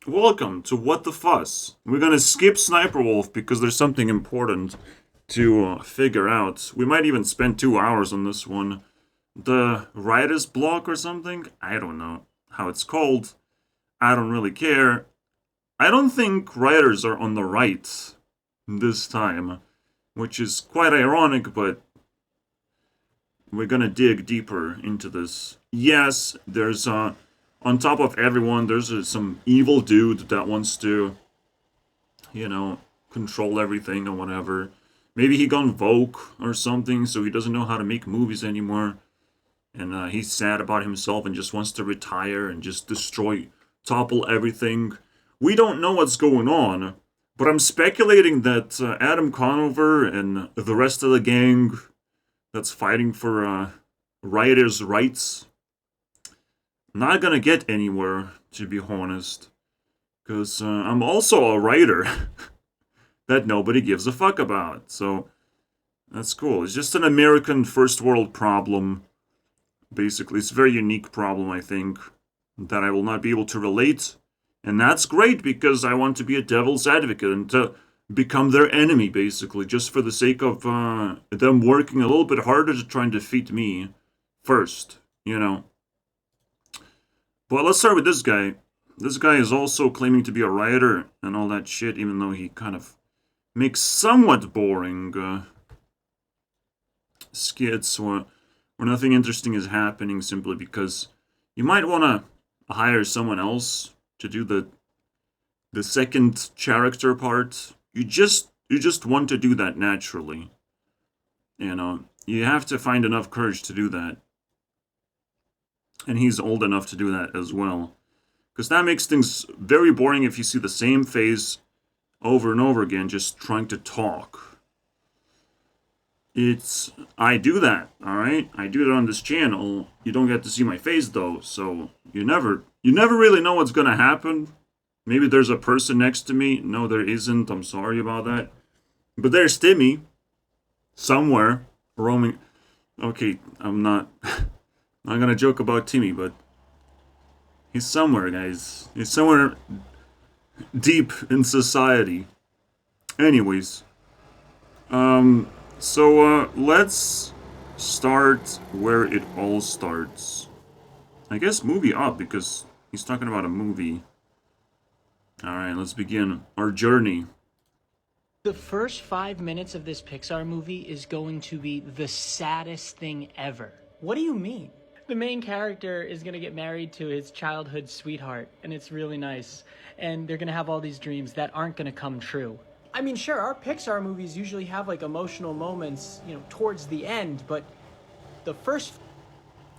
welcome to What the Fuss. We're gonna skip Sniper Wolf because there's something important to figure out. We might even spend 2 hours on this one. The writer's block or something? I don't know how it's called. I don't really care. I don't think writers are on the right this time, which is quite ironic, but we're gonna dig deeper into this. Yes, there's on top of everyone, there's some evil dude that wants to, control everything or whatever. Maybe he gone woke or something, so he doesn't know how to make movies anymore. And he's sad about himself and just wants to retire and just topple everything. We don't know what's going on, but I'm speculating that Adam Conover and the rest of the gang that's fighting for writers' rights not gonna get anywhere, to be honest. Because I'm also a writer that nobody gives a fuck about. So, that's cool. It's just an American first world problem. Basically, it's a very unique problem, I think, that I will not be able to relate. And that's great, because I want to be a devil's advocate and to become their enemy, basically, just for the sake of them working a little bit harder to try and defeat me first, But let's start with this guy. This guy is also claiming to be a writer and all that shit, even though he kind of makes somewhat boring skits where nothing interesting is happening, simply because you might want to hire someone else to do the second character part. You just want to do that naturally. You have to find enough courage to do that. And he's old enough to do that as well. Because that makes things very boring if you see the same face over and over again, just trying to talk. I do that, alright? I do it on this channel. You don't get to see my face though, so you never really know what's gonna happen. Maybe there's a person next to me. No, there isn't. I'm sorry about that. But there's Timmy. Somewhere. Roaming. Okay, I'm not gonna joke about Timmy, but he's somewhere, guys. He's somewhere deep in society. Anyways. So let's start where it all starts. I guess movie up, because he's talking about a movie. Alright, let's begin our journey. The first 5 minutes of this Pixar movie is going to be the saddest thing ever. What do you mean? The main character is going to get married to his childhood sweetheart, and it's really nice. And they're going to have all these dreams that aren't going to come true. I mean, sure, our Pixar movies usually have, like, emotional moments, towards the end, but the first...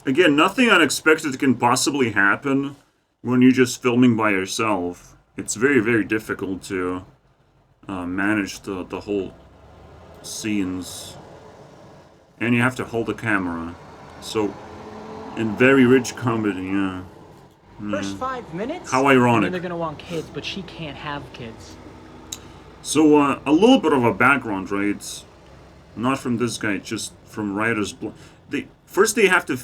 Again, nothing unexpected can possibly happen when you're just filming by yourself. It's very, very difficult to manage the whole scenes. And you have to hold the camera. So, in very rich comedy, yeah. First 5 minutes? How ironic. And then they're gonna want kids, but she can't have kids. So, a little bit of a background, right? Not from this guy, just from writer's block. First they have to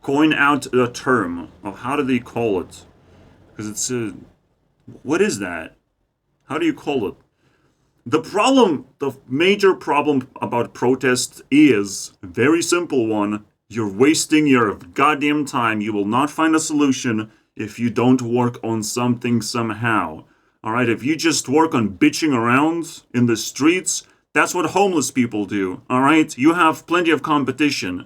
coin out a term of how do they call it. Because it's what is that? How do you call it? The major problem about protest is a very simple one. You're wasting your goddamn time. You will not find a solution if you don't work on something somehow. Alright, if you just work on bitching around in the streets, that's what homeless people do. Alright, you have plenty of competition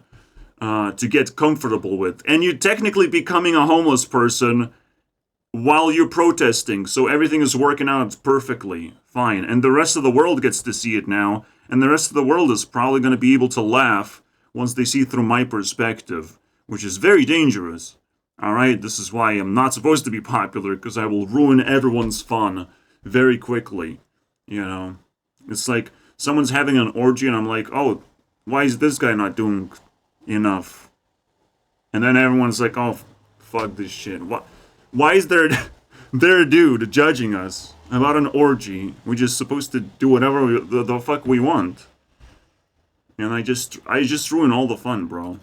to get comfortable with. And you're technically becoming a homeless person while you're protesting, so everything is working out perfectly fine. And the rest of the world gets to see it now, and the rest of the world is probably going to be able to laugh once they see through my perspective, which is very dangerous. Alright, this is why I'm not supposed to be popular, because I will ruin everyone's fun very quickly. It's like someone's having an orgy and I'm like, oh, why is this guy not doing enough? And then everyone's like, oh, fuck this shit. Why is there a dude judging us about an orgy? We're just supposed to do whatever the fuck we want. And I just ruin all the fun, bro.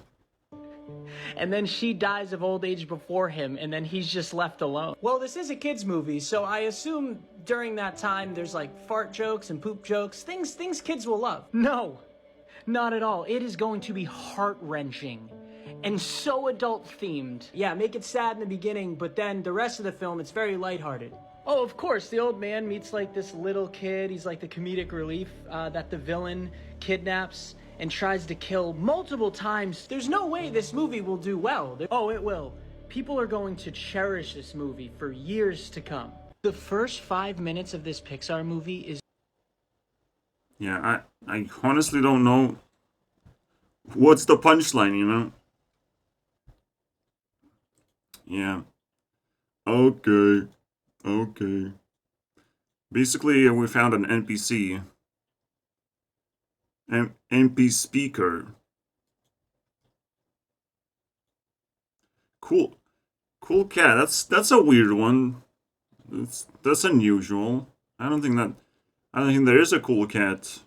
and then she dies of old age before him, and then he's just left alone. Well, this is a kid's movie, so I assume during that time there's like fart jokes and poop jokes, things kids will love. No, not at all. It is going to be heart-wrenching and so adult-themed. Yeah, make it sad in the beginning, but then the rest of the film, it's very lighthearted. Oh, of course, the old man meets like this little kid. He's like the comedic relief that the villain kidnaps and tries to kill multiple times. There's no way this movie will do well. Oh, it will. People are going to cherish this movie for years to come. The first 5 minutes of this Pixar movie is... Yeah, I honestly don't know what's the punchline, you know? Yeah. Okay. Okay. Basically, we found an NPC. NP speaker. Cool. Cool cat. That's a weird one. That's unusual. I don't think there is a cool cat.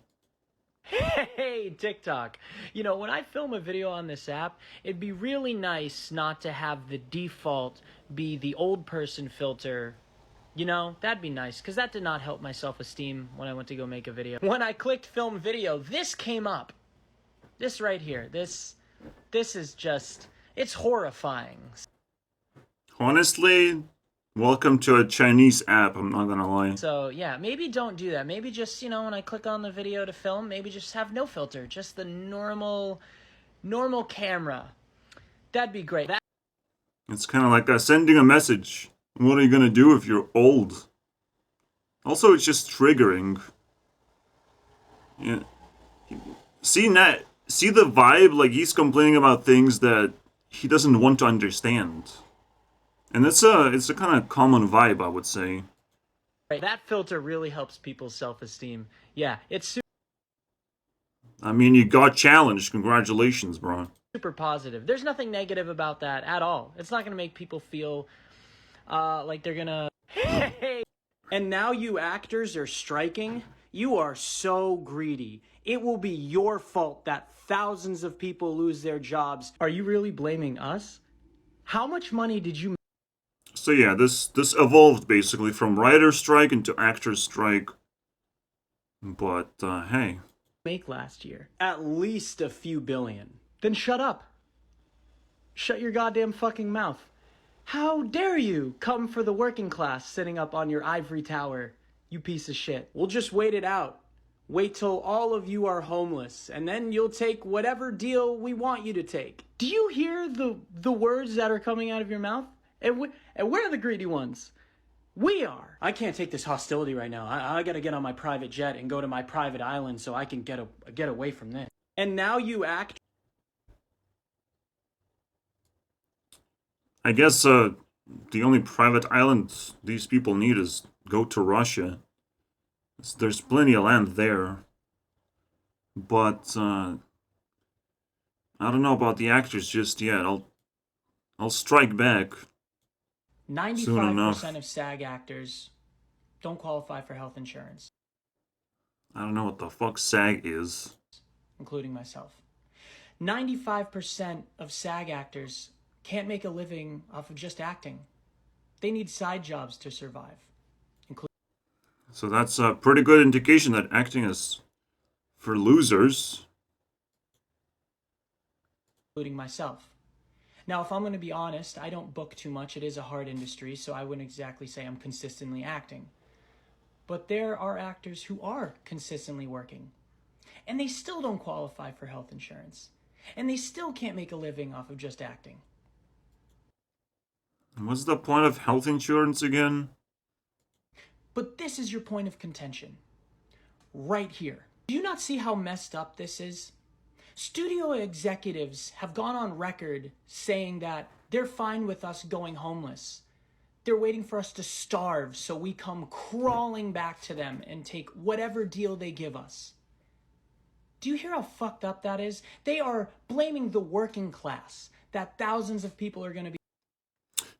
Hey, TikTok. You know, when I film a video on this app, it'd be really nice not to have the default be the old person filter. You know, that'd be nice, because that did not help my self-esteem when I went to go make a video. When I clicked film video, this came up. This right here. This is just, it's horrifying. Honestly, welcome to a Chinese app, I'm not gonna lie. So, yeah, maybe don't do that. Maybe just, you know, when I click on the video to film, maybe just have no filter. Just the normal camera. That'd be great. It's kind of like sending a message. What are you gonna do if you're old? Also, it's just triggering. Yeah. See the vibe? Like, he's complaining about things that he doesn't want to understand. And it's a kind of common vibe, I would say. That filter really helps people's self-esteem. Yeah, it's I mean, you got challenged. Congratulations, bro. super positive. There's nothing negative about that at all. It's not going to make people feel like they're gonna... Hey! And now you actors are striking? You are so greedy. It will be your fault that thousands of people lose their jobs. Are you really blaming us? How much money did you... So yeah, this evolved basically from writer's strike into actor's strike. But, hey. ...make last year? At least a few billion. Then shut up. Shut your goddamn fucking mouth. How dare you come for the working class sitting up on your ivory tower, you piece of shit. We'll just wait it out. Wait till all of you are homeless, and then you'll take whatever deal we want you to take. Do you hear the words that are coming out of your mouth? And we're the greedy ones. We are. I can't take this hostility right now. I gotta get on my private jet and go to my private island so I can get away from this. And now you act... I guess the only private island these people need is go to Russia. There's plenty of land there. But I don't know about the actors just yet. I'll strike back. 95% of SAG actors don't qualify for health insurance. I don't know what the fuck SAG is. Including myself. 95% of SAG actors can't make a living off of just acting. They need side jobs to survive. So that's a pretty good indication that acting is for losers. Including myself. Now, if I'm going to be honest, I don't book too much. It is a hard industry, so I wouldn't exactly say I'm consistently acting. But there are actors who are consistently working. And they still don't qualify for health insurance. And they still can't make a living off of just acting. What's the point of health insurance again? But this is your point of contention. Right here. Do you not see how messed up this is? Studio executives have gone on record saying that they're fine with us going homeless. They're waiting for us to starve so we come crawling back to them and take whatever deal they give us. Do you hear how fucked up that is? They are blaming the working class, that thousands of people are going to be...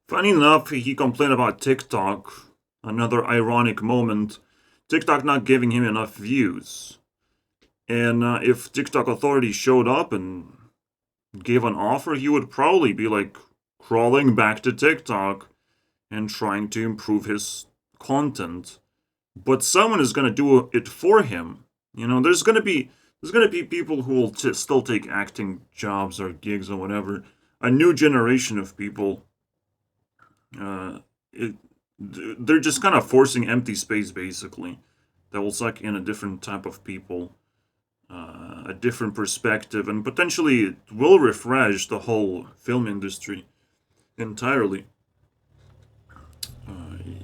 Funny enough, he complained about TikTok. Another ironic moment. TikTok not giving him enough views. And if TikTok authorities showed up and gave an offer, he would probably be like crawling back to TikTok and trying to improve his content. But someone is gonna do it for him. You know, there's gonna be people who will still take acting jobs or gigs or whatever. A new generation of people. Uh, it, they're just kind of forcing empty space basically. That will suck in a different type of people, a different perspective, and potentially it will refresh the whole film industry entirely.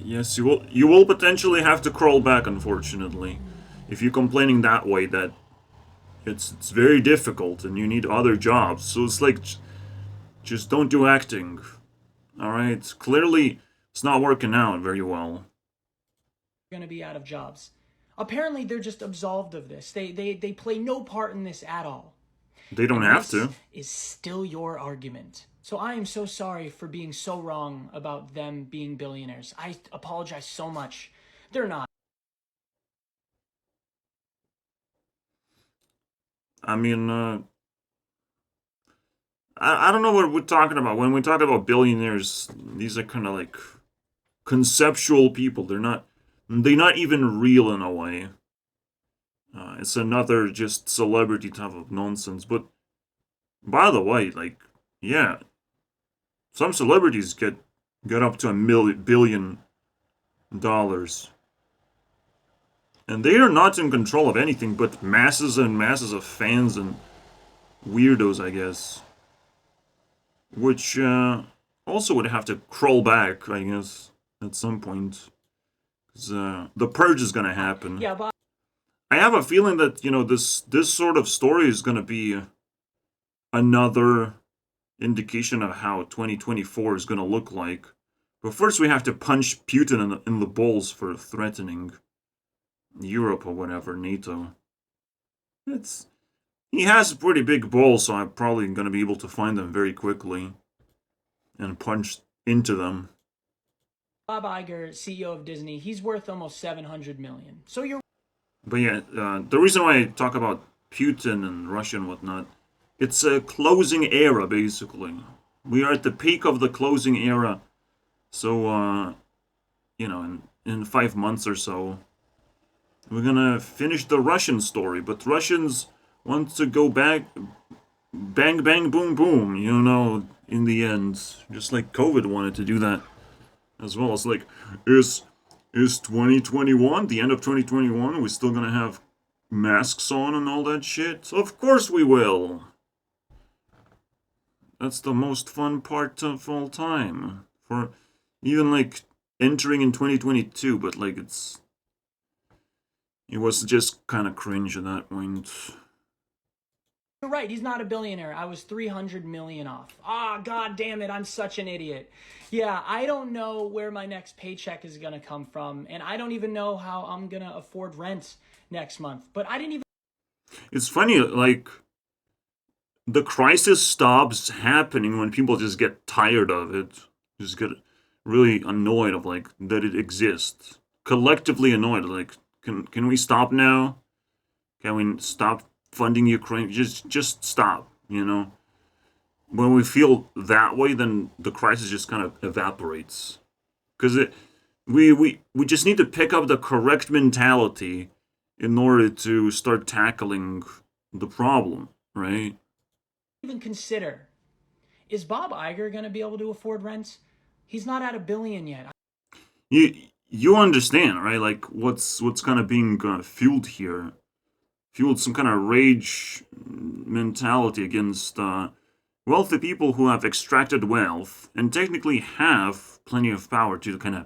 Yes, you will potentially have to crawl back, unfortunately, if you're complaining that way that it's very difficult and you need other jobs. So it's like just don't do acting. All right, clearly it's not working out very well. Going to be out of jobs. Apparently, they're just absolved of this. They play no part in this at all. They don't And have this to. is still your argument. So I am so sorry for being so wrong about them being billionaires. I apologize so much. They're not. I mean, I don't know what we're talking about. When we talk about billionaires, these are kind of like conceptual people. They're not even real in a way. It's another just celebrity type of nonsense. But by the way, like, yeah, some celebrities get up to $1 billion, and they are not in control of anything but masses and masses of fans and weirdos, I guess. Which also would have to crawl back, I guess, at some point. 'Cause, the purge is gonna happen. Yeah, but I have a feeling that this sort of story is gonna be another indication of how 2024 is gonna look like. But first, we have to punch Putin in the balls for threatening Europe or whatever, NATO. It's He has a pretty big balls, so I'm probably gonna be able to find them very quickly and punch into them. Bob Iger, CEO of Disney, he's worth almost $700 million. So you're But yeah, the reason why I talk about Putin and Russia and whatnot, it's a closing era, basically. We are at the peak of the closing era. So, in 5 months or so, we're gonna finish the Russian story. But Russians want to go back, bang, bang, boom, boom, in the end. Just like COVID wanted to do that as well. It's like, is 2021, the end of 2021, we're still gonna have masks on and all that shit? Of course we will. That's the most fun part of all time. For even like entering in 2022, but like it was just kind of cringe at that point. You're right, he's not a billionaire. I was 300 million off. Ah, god damn it, I'm such an idiot. Yeah, I don't know where my next paycheck is gonna come from, and I don't even know how I'm gonna afford rent next month. But I didn't even. It's funny, like, the crisis stops happening when people just get tired of it. Just get really annoyed of, like, that it exists. Collectively annoyed, like, can we stop now? Can we stop funding Ukraine? Just stop, When we feel that way, then the crisis just kind of evaporates. Because we just need to pick up the correct mentality in order to start tackling the problem, right? Even consider, is Bob Iger going to be able to afford rent? He's not at $1 billion yet. You understand, right? Like what's kind of being fueled here, fueled some kind of rage mentality against wealthy people who have extracted wealth and technically have plenty of power to kind of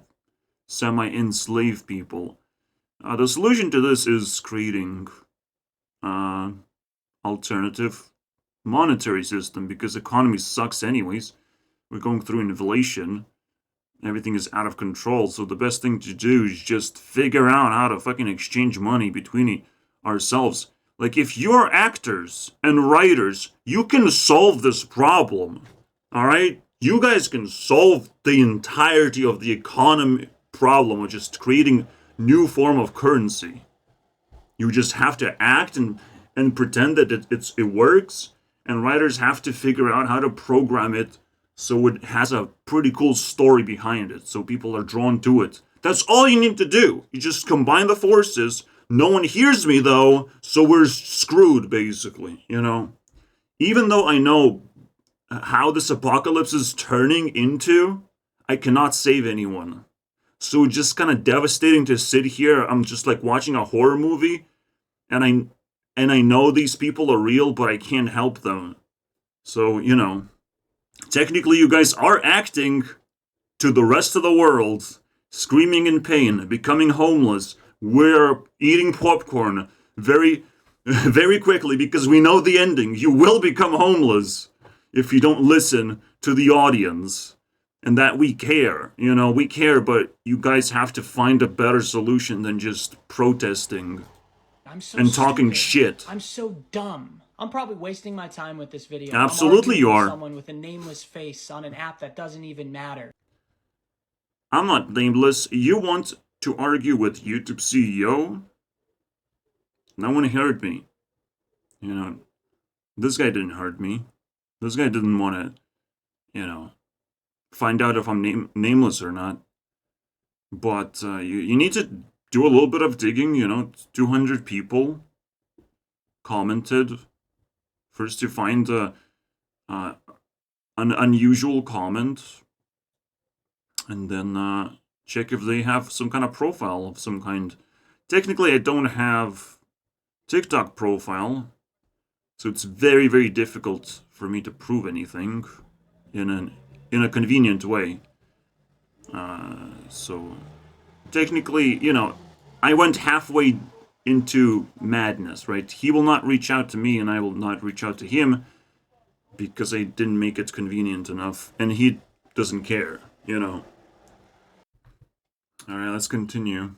semi-enslave people. The solution to this is creating alternative monetary system because economy sucks anyways. We're going through inflation. Everything is out of control. So the best thing to do is just figure out how to fucking exchange money between ourselves. Like if you're actors and writers, you can solve this problem. All right? You guys can solve the entirety of the economy problem with just creating new form of currency. You just have to act and pretend that it works, and writers have to figure out how to program it so it has a pretty cool story behind it, so people are drawn to it. That's all you need to do. You just combine the forces. No one hears me, though, so we're screwed, basically, you know? Even though I know how this apocalypse is turning into, I cannot save anyone. So it's just kind of devastating to sit here. I'm just like watching a horror movie, and I know these people are real, but I can't help them. So, you know, technically you guys are acting to the rest of the world, screaming in pain, becoming homeless. We're eating popcorn very, very quickly because we know the ending. You will become homeless if you don't listen to the audience. And that we care, you know, we care, but you guys have to find a better solution than just protesting and talking shit. I'm so dumb. I'm probably wasting my time with this video. Absolutely you are. Someone with a nameless face on an app that doesn't even matter. I'm not nameless. You want to argue with YouTube CEO? No one heard me. You know, this guy didn't hurt me. This guy didn't want to, you know, find out if I'm nameless or not. But you need to do a little bit of digging, you know. 200 people commented. First you find an unusual comment, and then check if they have some kind of profile of some kind. Technically, I don't have TikTok profile, so it's very, very difficult for me to prove anything in a convenient way. So technically, you know, I went halfway into madness, right? He will not reach out to me, and I will not reach out to him because I didn't make it convenient enough, and he doesn't care, you know. All right, let's continue.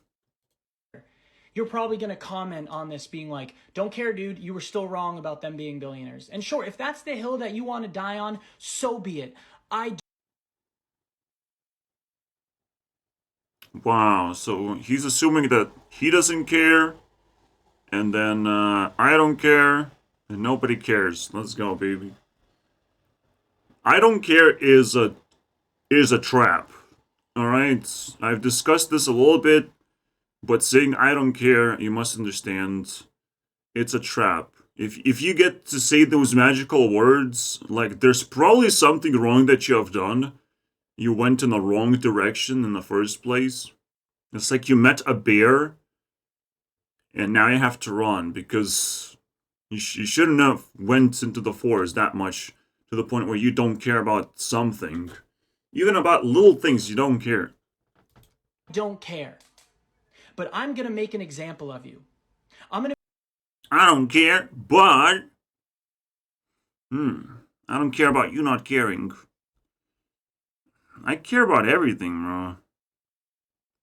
You're probably going to comment on this being like, don't care, dude, you were still wrong about them being billionaires. And sure, if that's the hill that you want to die on, so be it. Wow, so he's assuming that he doesn't care, and then I don't care, and nobody cares. Let's go, baby. I don't care is a trap. All right, I've discussed this a little bit, but saying I don't care, you must understand, it's a trap. If you get to say those magical words, like there's probably something wrong that you have done. You went in the wrong direction in the first place. It's like you met a bear, and now you have to run because you shouldn't have went into the forest that much to the point where you don't care about something. Even about little things, you don't care. Don't care. But I'm going to make an example of you. I don't care, but I don't care about you not caring. I care about everything, bro.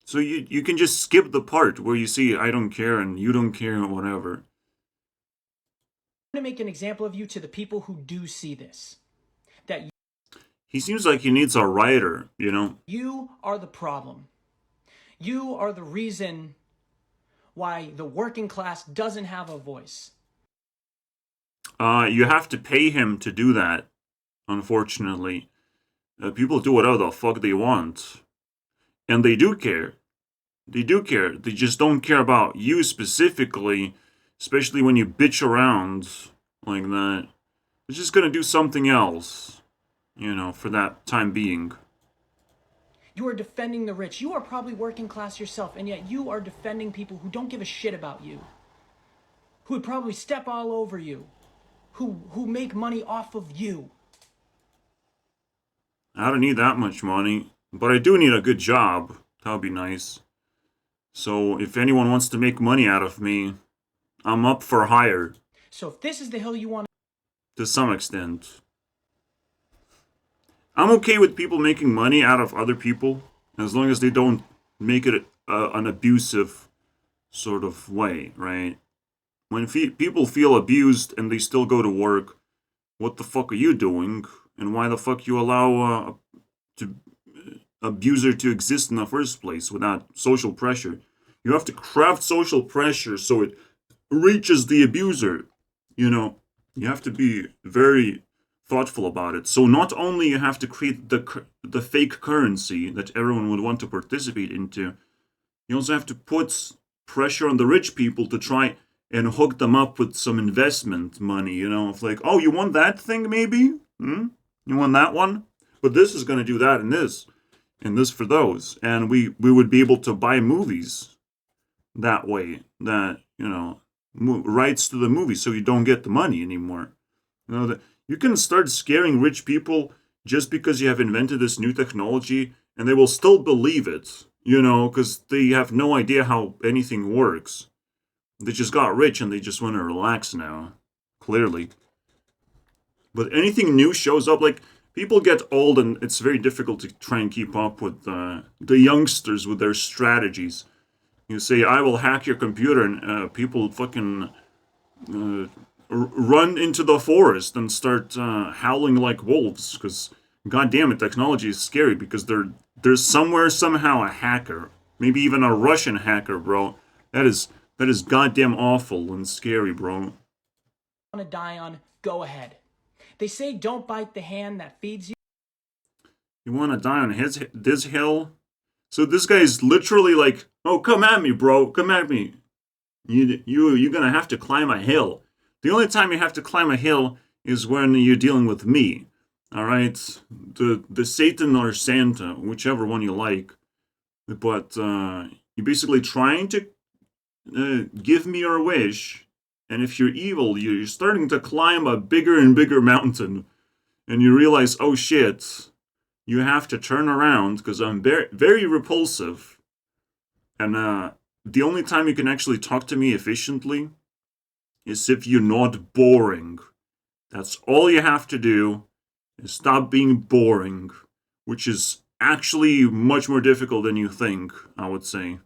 So you can just skip the part where you see I don't care and you don't care or whatever. I'm going to make an example of you to the people who do see this. He seems like he needs a writer, you know? You are the problem. You are the reason why the working class doesn't have a voice. You have to pay him to do that, unfortunately. People do whatever the fuck they want. And they do care. They do care. They just don't care about you specifically, especially when you bitch around like that. They're just gonna do something else, you know, for that time being. You are defending the rich. You are probably working class yourself, and yet you are defending people who don't give a shit about you. Who would probably step all over you. Who make money off of you. I don't need that much money, but I do need a good job. That would be nice. So if anyone wants to make money out of me, I'm up for hire. So if this is the hill you want to some extent. I'm okay with people making money out of other people, as long as they don't make it an abusive sort of way, right? When people feel abused and they still go to work, what the fuck are you doing? And why the fuck you allow abuser to exist in the first place without social pressure? You have to craft social pressure so it reaches the abuser, you know? You have to be very thoughtful about it. So not only you have to create the fake currency that everyone would want to participate into, you also have to put pressure on the rich people to try and hook them up with some investment money, you know, of like, oh, you want that thing maybe? Hmm? You want that one? But this is going to do that and this for those. And we would be able to buy movies that way, that, you know, rights to the movie so you don't get the money anymore. You know, that you can start scaring rich people just because you have invented this new technology and they will still believe it, you know, because they have no idea how anything works. They just got rich and they just want to relax now, clearly. But anything new shows up, like, people get old and it's very difficult to try and keep up with the youngsters with their strategies. You say, I will hack your computer, and people fucking run into the forest and start howling like wolves, because, god damn it, technology is scary, because there's somewhere, somehow, a hacker. Maybe even a Russian hacker, bro. That is goddamn awful and scary, bro. Want to die on, go ahead. They say don't bite the hand that feeds you. You want to die on this hill? So this guy's literally like, oh, come at me, bro. Come at me. You're gonna have to climb a hill. The only time you have to climb a hill is when you're dealing with me. All right, the Satan or Santa, whichever one you like. But you're basically trying to give me your wish, and if you're evil, you're starting to climb a bigger and bigger mountain, and you realize, oh shit, you have to turn around because I'm very, very repulsive. And the only time you can actually talk to me efficiently is if you're not boring. That's all you have to do, is stop being boring, which is actually much more difficult than you think, I would say.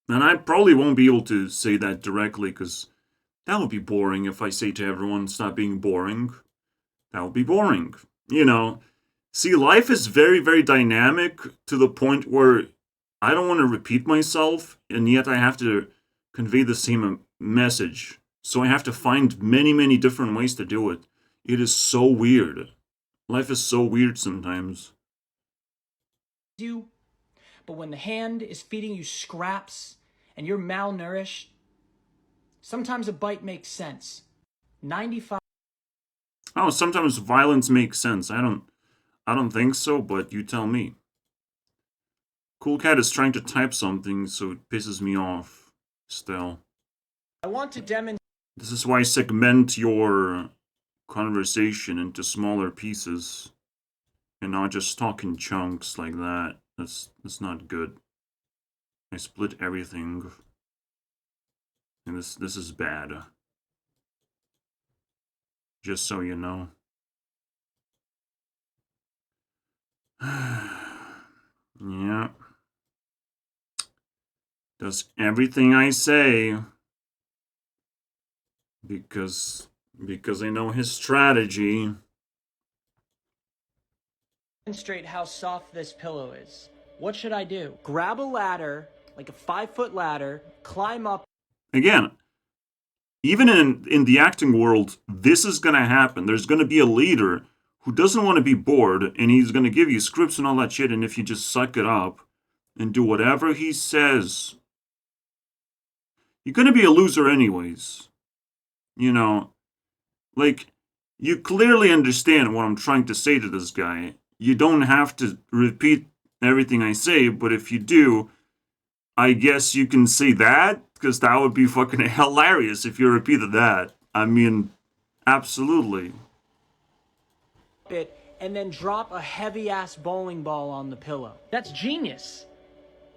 And I probably won't be able to say that directly, because that would be boring if I say to everyone, stop being boring. That would be boring. You know, see, life is very, very dynamic to the point where I don't want to repeat myself, and yet I have to convey the same message. So I have to find many, many different ways to do it. It is so weird. Life is so weird sometimes. You, but when the hand is feeding you scraps and you're malnourished, sometimes a bite makes sense. 95. Oh, sometimes violence makes sense. I don't think so, but you tell me. Cool Cat is trying to type something, so it pisses me off still. I want to demonstrate. This is why I segment your conversation into smaller pieces and not just talk in chunks like that. That's not good. I split everything, and this is bad. Just so you know. Yeah. Does everything I say because I know his strategy. Demonstrate how soft this pillow is. What should I do? Grab a ladder, like a 5-foot ladder, climb up. Again, even in the acting world, this is gonna happen. There's gonna be a leader who doesn't want to be bored, and he's gonna give you scripts and all that shit, and if you just suck it up and do whatever he says, you're gonna be a loser anyways. You know, like, you clearly understand what I'm trying to say to this guy. You don't have to repeat everything I say, but if you do, I guess you can say that, because that would be fucking hilarious if you repeated that. I mean, absolutely. It and then drop a heavy ass bowling ball on the pillow. That's genius.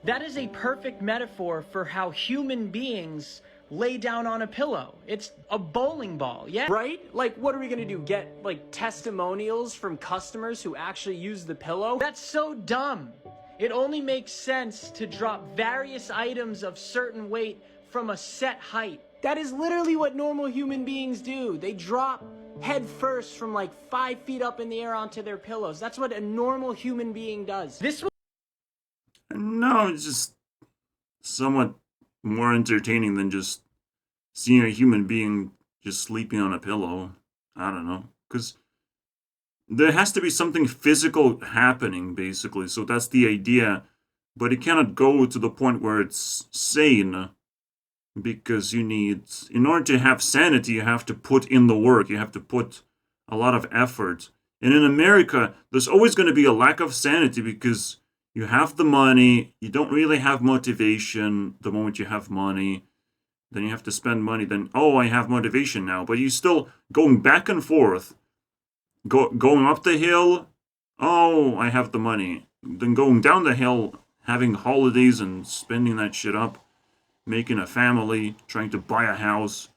That is a perfect metaphor for how human beings lay down on a pillow. It's a bowling ball, yeah? Right? Like, what are we gonna do? Get, like, testimonials from customers who actually use the pillow? That's so dumb. It only makes sense to drop various items of certain weight from a set height. That is literally what normal human beings do. They drop head first from like 5 feet up in the air onto their pillows. That's what a normal human being does. This No, it's just somewhat more entertaining than just seeing a human being just sleeping on a pillow. I don't know. Because there has to be something physical happening, basically. So that's the idea. But it cannot go to the point where it's sane. Because you need, in order to have sanity, you have to put in the work. You have to put a lot of effort. And in America, there's always going to be a lack of sanity because you have the money, you don't really have motivation the moment you have money. Then you have to spend money. Then, oh, I have motivation now. But you still going back and forth. Going up the hill, oh, I have the money. Then going down the hill, having holidays and spending that shit up. Making a family, trying to buy a house.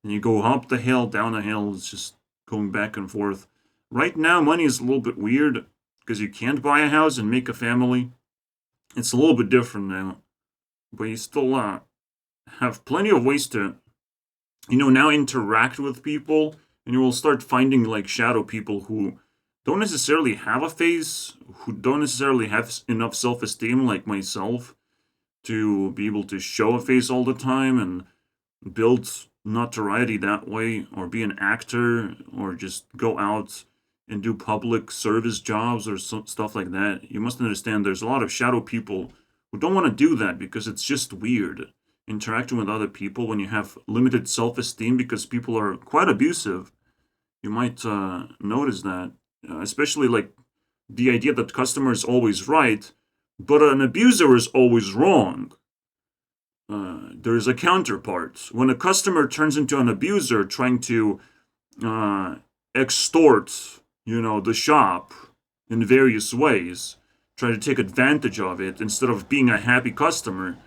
And you go up the hill, down the hill. It's just going back and forth. Right now, money is a little bit weird because you can't buy a house and make a family. It's a little bit different now. But you still have plenty of ways to, now interact with people. And you will start finding like shadow people who don't necessarily have a face, who don't necessarily have enough self-esteem like myself to be able to show a face all the time and build notoriety that way, or be an actor, or just go out and do public service jobs or stuff like that. You must understand there's a lot of shadow people who don't want to do that because it's just weird interacting with other people when you have limited self-esteem, because people are quite abusive. You might notice that, especially like the idea that customer is always right, but an abuser is always wrong. There's a counterpart. When a customer turns into an abuser trying to extort, the shop in various ways, try to take advantage of it instead of being a happy customer,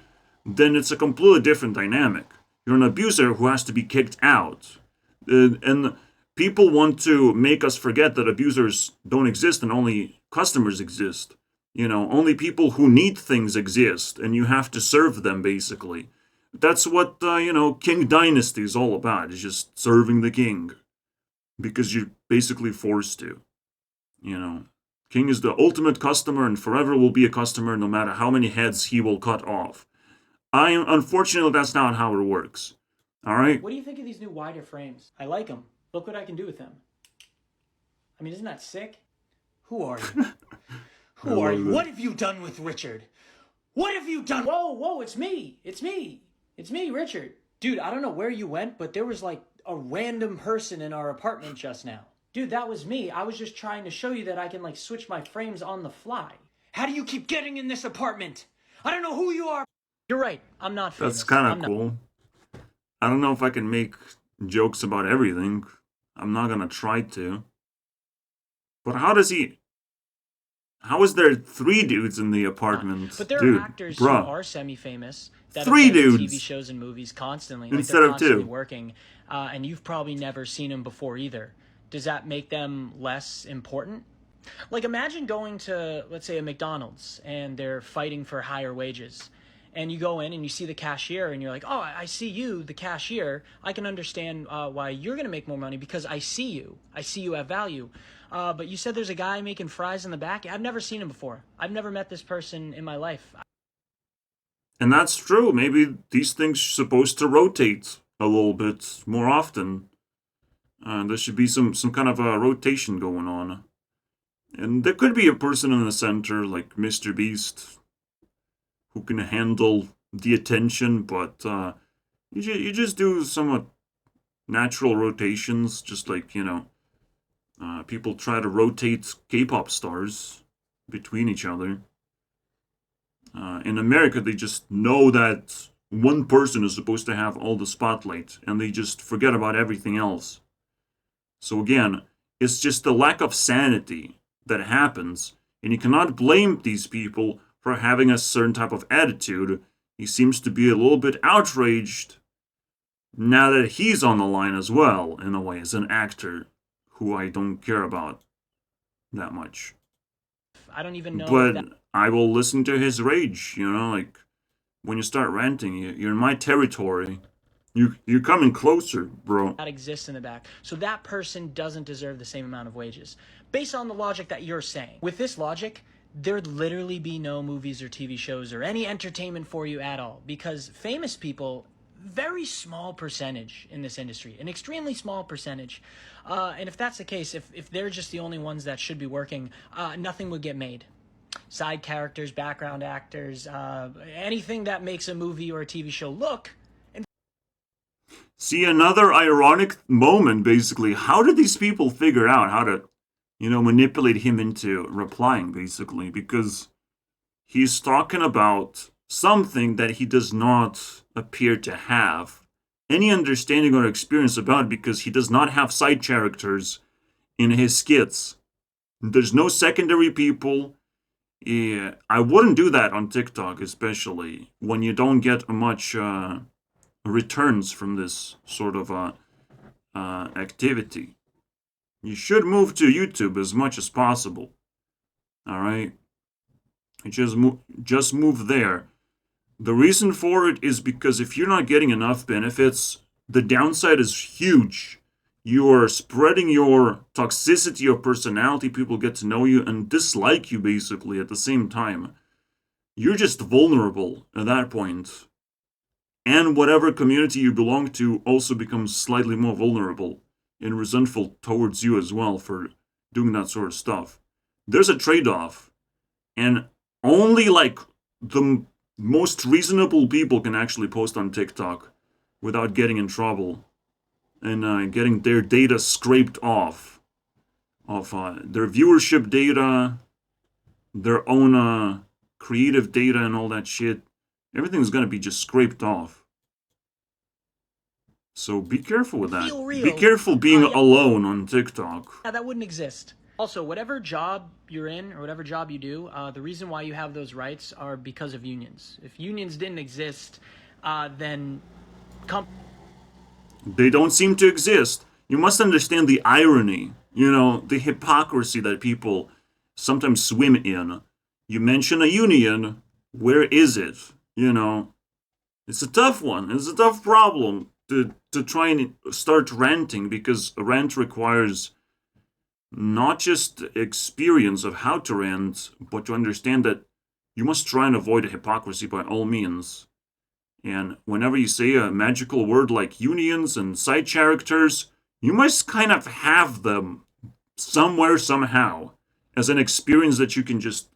then it's a completely different dynamic. You're an abuser who has to be kicked out. And people want to make us forget that abusers don't exist and only customers exist. Only people who need things exist, and you have to serve them, basically. That's what, King Dynasty is all about, is just serving the king. Because you're basically forced to. King is the ultimate customer and forever will be a customer no matter how many heads he will cut off. Unfortunately, that's not how it works. Alright? What do you think of these new wider frames? I like them. Look what I can do with them. I mean, isn't that sick? Who are you? Who are you? What have you done with Richard? What have you done? Whoa, it's me. It's me, Richard. Dude, I don't know where you went, but there was like a random person in our apartment just now. Dude, that was me. I was just trying to show you that I can like switch my frames on the fly. How do you keep getting in this apartment? I don't know who you are. You're right. I'm not famous. That's kind of cool. I don't know if I can make jokes about everything. I'm not gonna try to. But how is there 3 dudes in the apartment? But there Dude, are actors bruh. who are semi-famous that 3 have been in dudes! TV shows and movies constantly. Instead they're of 2. constantly working, and you've probably never seen them before either. Does that make them less important? Like, imagine going to, let's say, a McDonald's, and they're fighting for higher wages. And you go in and you see the cashier and you're like, oh, I see you, the cashier. I can understand why you're going to make more money because I see you. I see you have value. But you said there's a guy making fries in the back. I've never seen him before. I've never met this person in my life. And that's true. Maybe these things are supposed to rotate a little bit more often. There should be some kind of a rotation going on. And there could be a person in the center, like Mr. Beast, who can handle the attention, but you just do somewhat natural rotations, just like, people try to rotate K-pop stars between each other. In America, they just know that one person is supposed to have all the spotlight, and they just forget about everything else. So again, it's just the lack of sanity that happens, and you cannot blame these people for having a certain type of attitude. He seems to be a little bit outraged now that he's on the line as well, in a way, as an actor who I don't care about that much. I don't even know. But I will listen to his rage, like when you start ranting, you're in my territory. You're coming closer, bro. That exists in the back. So that person doesn't deserve the same amount of wages. Based on the logic that you're saying. With this logic, there'd literally be no movies or TV shows or any entertainment for you at all. Because famous people, very small percentage in this industry, an extremely small percentage. And if that's the case, if they're just the only ones that should be working, nothing would get made. Side characters, background actors, anything that makes a movie or a TV show look. See, another ironic moment, basically. How did these people figure out how to, manipulate him into replying, basically? Because he's talking about something that he does not appear to have any understanding or experience about, because he does not have side characters in his skits. There's no secondary people. Yeah, I wouldn't do that on TikTok, especially when you don't get much returns from this sort of activity. You should move to YouTube as much as possible. All right, just move there. The reason for it is because if you're not getting enough benefits, the downside is huge. You are spreading your toxicity of personality. People get to know you and dislike you basically at the same time. You're just vulnerable at that point. And whatever community you belong to also becomes slightly more vulnerable and resentful towards you as well for doing that sort of stuff. There's a trade-off. And only like the most reasonable people can actually post on TikTok without getting in trouble and getting their data scraped off of their viewership data, their own creative data and all that shit. Everything's gonna be just scraped off. So be careful with that. Be careful being alone on TikTok. Yeah, that wouldn't exist. Also, whatever job you're in or whatever job you do, the reason why you have those rights are because of unions. If unions didn't exist, then they don't seem to exist. You must understand the irony, the hypocrisy that people sometimes swim in. You mention a union, where is it? It's a tough one. It's a tough problem to try and start ranting, because a rant requires not just experience of how to rant, but to understand that you must try and avoid hypocrisy by all means. And whenever you say a magical word like unions and side characters, you must kind of have them somewhere, somehow, as an experience that you can just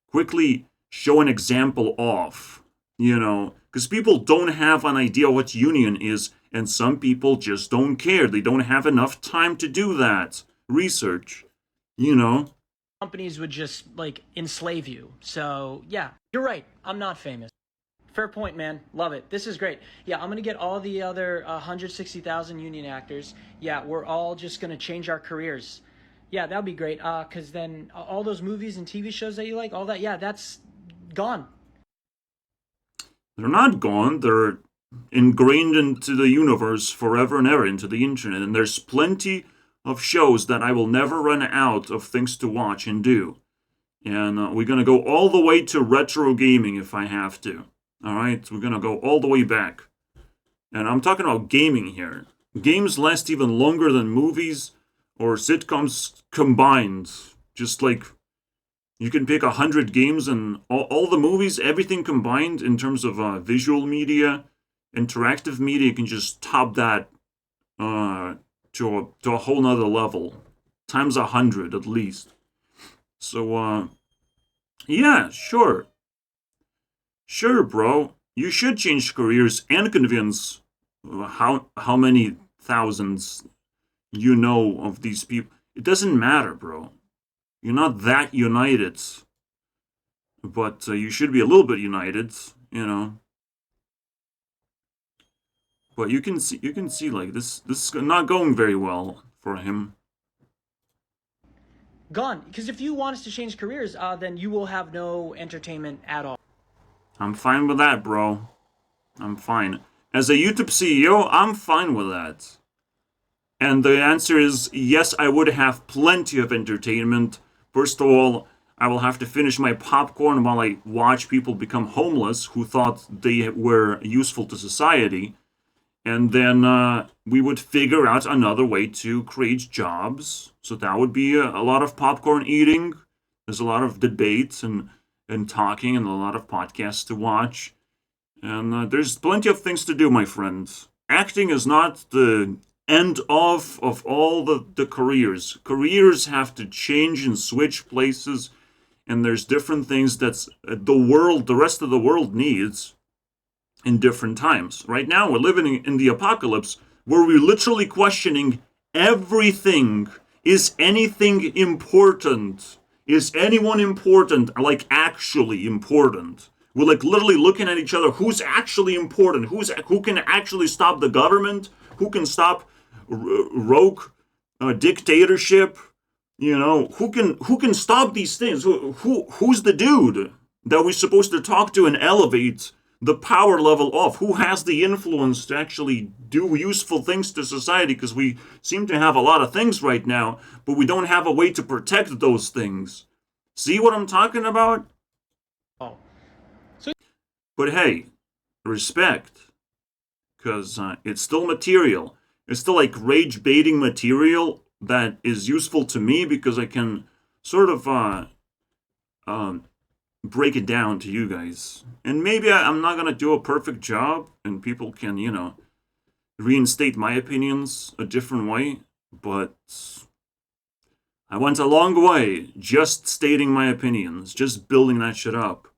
quickly show an example of, because people don't have an idea what union is, and some people just don't care. They don't have enough time to do that research, Companies would just, enslave you. So, yeah, you're right. I'm not famous. Fair point, man. Love it. This is great. Yeah, I'm going to get all the other 160,000 union actors. Yeah, we're all just going to change our careers. Yeah, that would be great. Because then all those movies and TV shows that you like, all that, yeah, that's gone. They're not gone. They're ingrained into the universe forever and ever, into the internet. And there's plenty of shows that I will never run out of things to watch and do. And we're going to go all the way to retro gaming if I have to. Alright, we're gonna go all the way back. And I'm talking about gaming here. Games last even longer than movies or sitcoms combined. Just like, you can pick 100 games and all the movies, everything combined in terms of visual media, interactive media, can just top that to a whole nother level. Times 100 at least. So, yeah, sure. Sure, bro. You should change careers and convince how many thousands you know of these people. It doesn't matter, bro. You're not that united. But you should be a little bit united, But you can see like this is not going very well for him. Gone. Because if you want us to change careers, then you will have no entertainment at all. I'm fine with that, bro. I'm fine. As a YouTube CEO, I'm fine with that. And the answer is yes, I would have plenty of entertainment. First of all, I will have to finish my popcorn while I watch people become homeless who thought they were useful to society. And then we would figure out another way to create jobs. So that would be a lot of popcorn eating. There's a lot of debates and talking and a lot of podcasts to watch. And there's plenty of things to do, my friends. Acting is not the end of all the careers. Careers have to change and switch places, and there's different things that's the rest of the world needs in different times. Right now, we're living in the apocalypse where we're literally questioning everything. Is anything important? Is anyone important? Like, actually important? We're like literally looking at each other. Who's actually important? Who can actually stop the government? Who can stop rogue dictatorship? You know, who can stop these things? Who's the dude that we're supposed to talk to and elevate the power level of? Who has the influence to actually do useful things to society? Because we seem to have a lot of things right now, but we don't have a way to protect those things. See what I'm talking about? Oh. But hey, respect, because it's still material. It's still like rage baiting material that is useful to me because I can sort of break it down to you guys. And maybe I'm not gonna do a perfect job, and people can, you know, reinstate my opinions a different way. But I went a long way just stating my opinions, just building that shit up.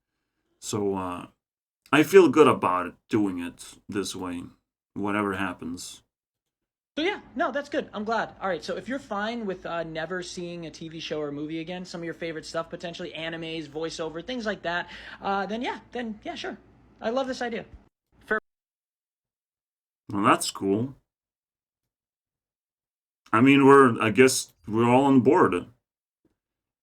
So I feel good about it, doing it this way, whatever happens. So yeah, no, that's good. I'm glad. All right, so if you're fine with never seeing a TV show or movie again, some of your favorite stuff, potentially animes, voiceover, things like that, then yeah, sure. I love this idea. Fair. Well, that's cool. I mean, I guess we're all on board.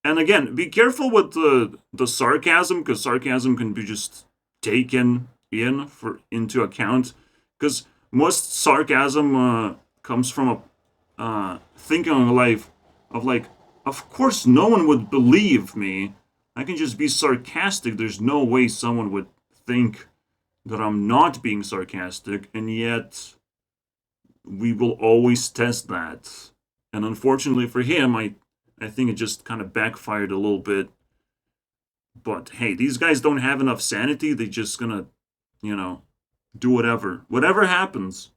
And again, be careful with the sarcasm, because sarcasm can be just taken into account. Because most sarcasm comes from a thinking of like, of course no one would believe me. I can just be sarcastic. There's no way someone would think that I'm not being sarcastic, and yet we will always test that. And unfortunately for him, I think it just kind of backfired a little bit. But hey, these guys don't have enough sanity. They're just gonna, you know, do whatever. Whatever happens.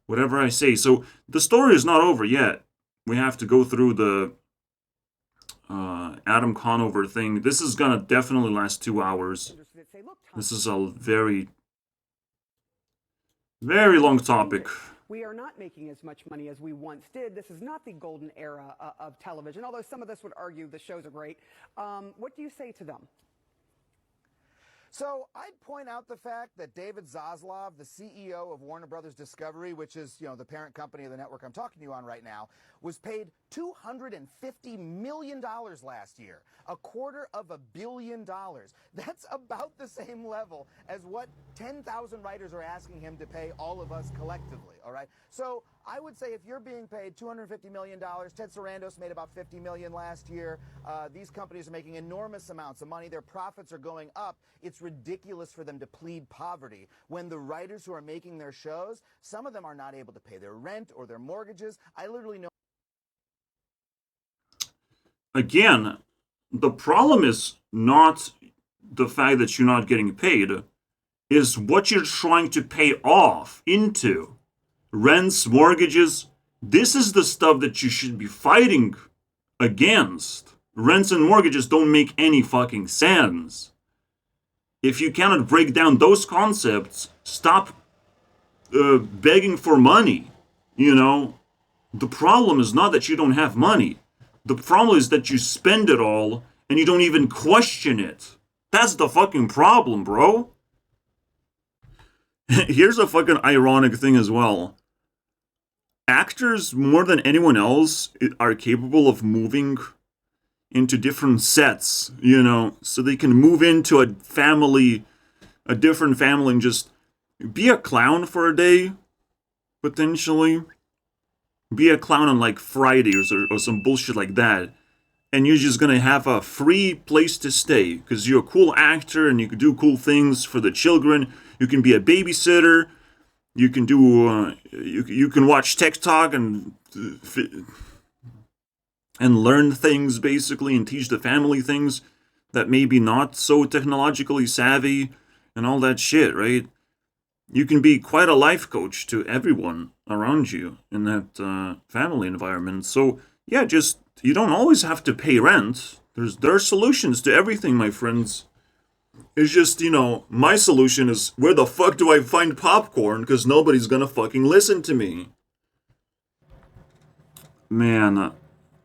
Whatever I say. So the story is not over yet. We have to go through the Adam Conover thing. This is gonna definitely last 2 hours. This is a very, very long topic. We are not making as much money as we once did. This is not the golden era of television, although some of us would argue the shows are great. What do you say to them? So I'd point out the fact that David Zaslav, the CEO of Warner Brothers Discovery, which is, you know, the parent company of the network I'm talking to you on right now, was paid $250 million last year, $250 million. That's about the same level as what 10,000 writers are asking him to pay all of us collectively, all right? So I would say if you're being paid $250 million, Ted Sarandos made about $50 million last year. These companies are making enormous amounts of money. Their profits are going up. It's ridiculous for them to plead poverty when the writers who are making their shows, some of them are not able to pay their rent or their mortgages. I literally know. Again, the problem is not the fact that you're not getting paid, is what you're trying to pay off into. Rents, mortgages, this is the stuff that you should be fighting against. Rents and mortgages don't make any fucking sense. If you cannot break down those concepts, stop begging for money. You know, the problem is not that you don't have money. The problem is that you spend it all and you don't even question it. That's the fucking problem, bro. Here's a fucking ironic thing as well. Actors, more than anyone else, are capable of moving into different sets, you know, so they can move into a different family, and just be a clown for a day, potentially. Be a clown on like Fridays or some bullshit like that. And you're just gonna have a free place to stay because you're a cool actor and you can do cool things for the children. You can be a babysitter. You can do you can watch TikTok and learn things basically, and teach the family things that maybe not so technologically savvy and all that shit, right? you can be quite a life coach to everyone around you in that family environment. So yeah, just you don't always have to pay rent. There are solutions to everything, my friends. It's just, my solution is where the fuck do I find popcorn? Because nobody's gonna fucking listen to me. Man,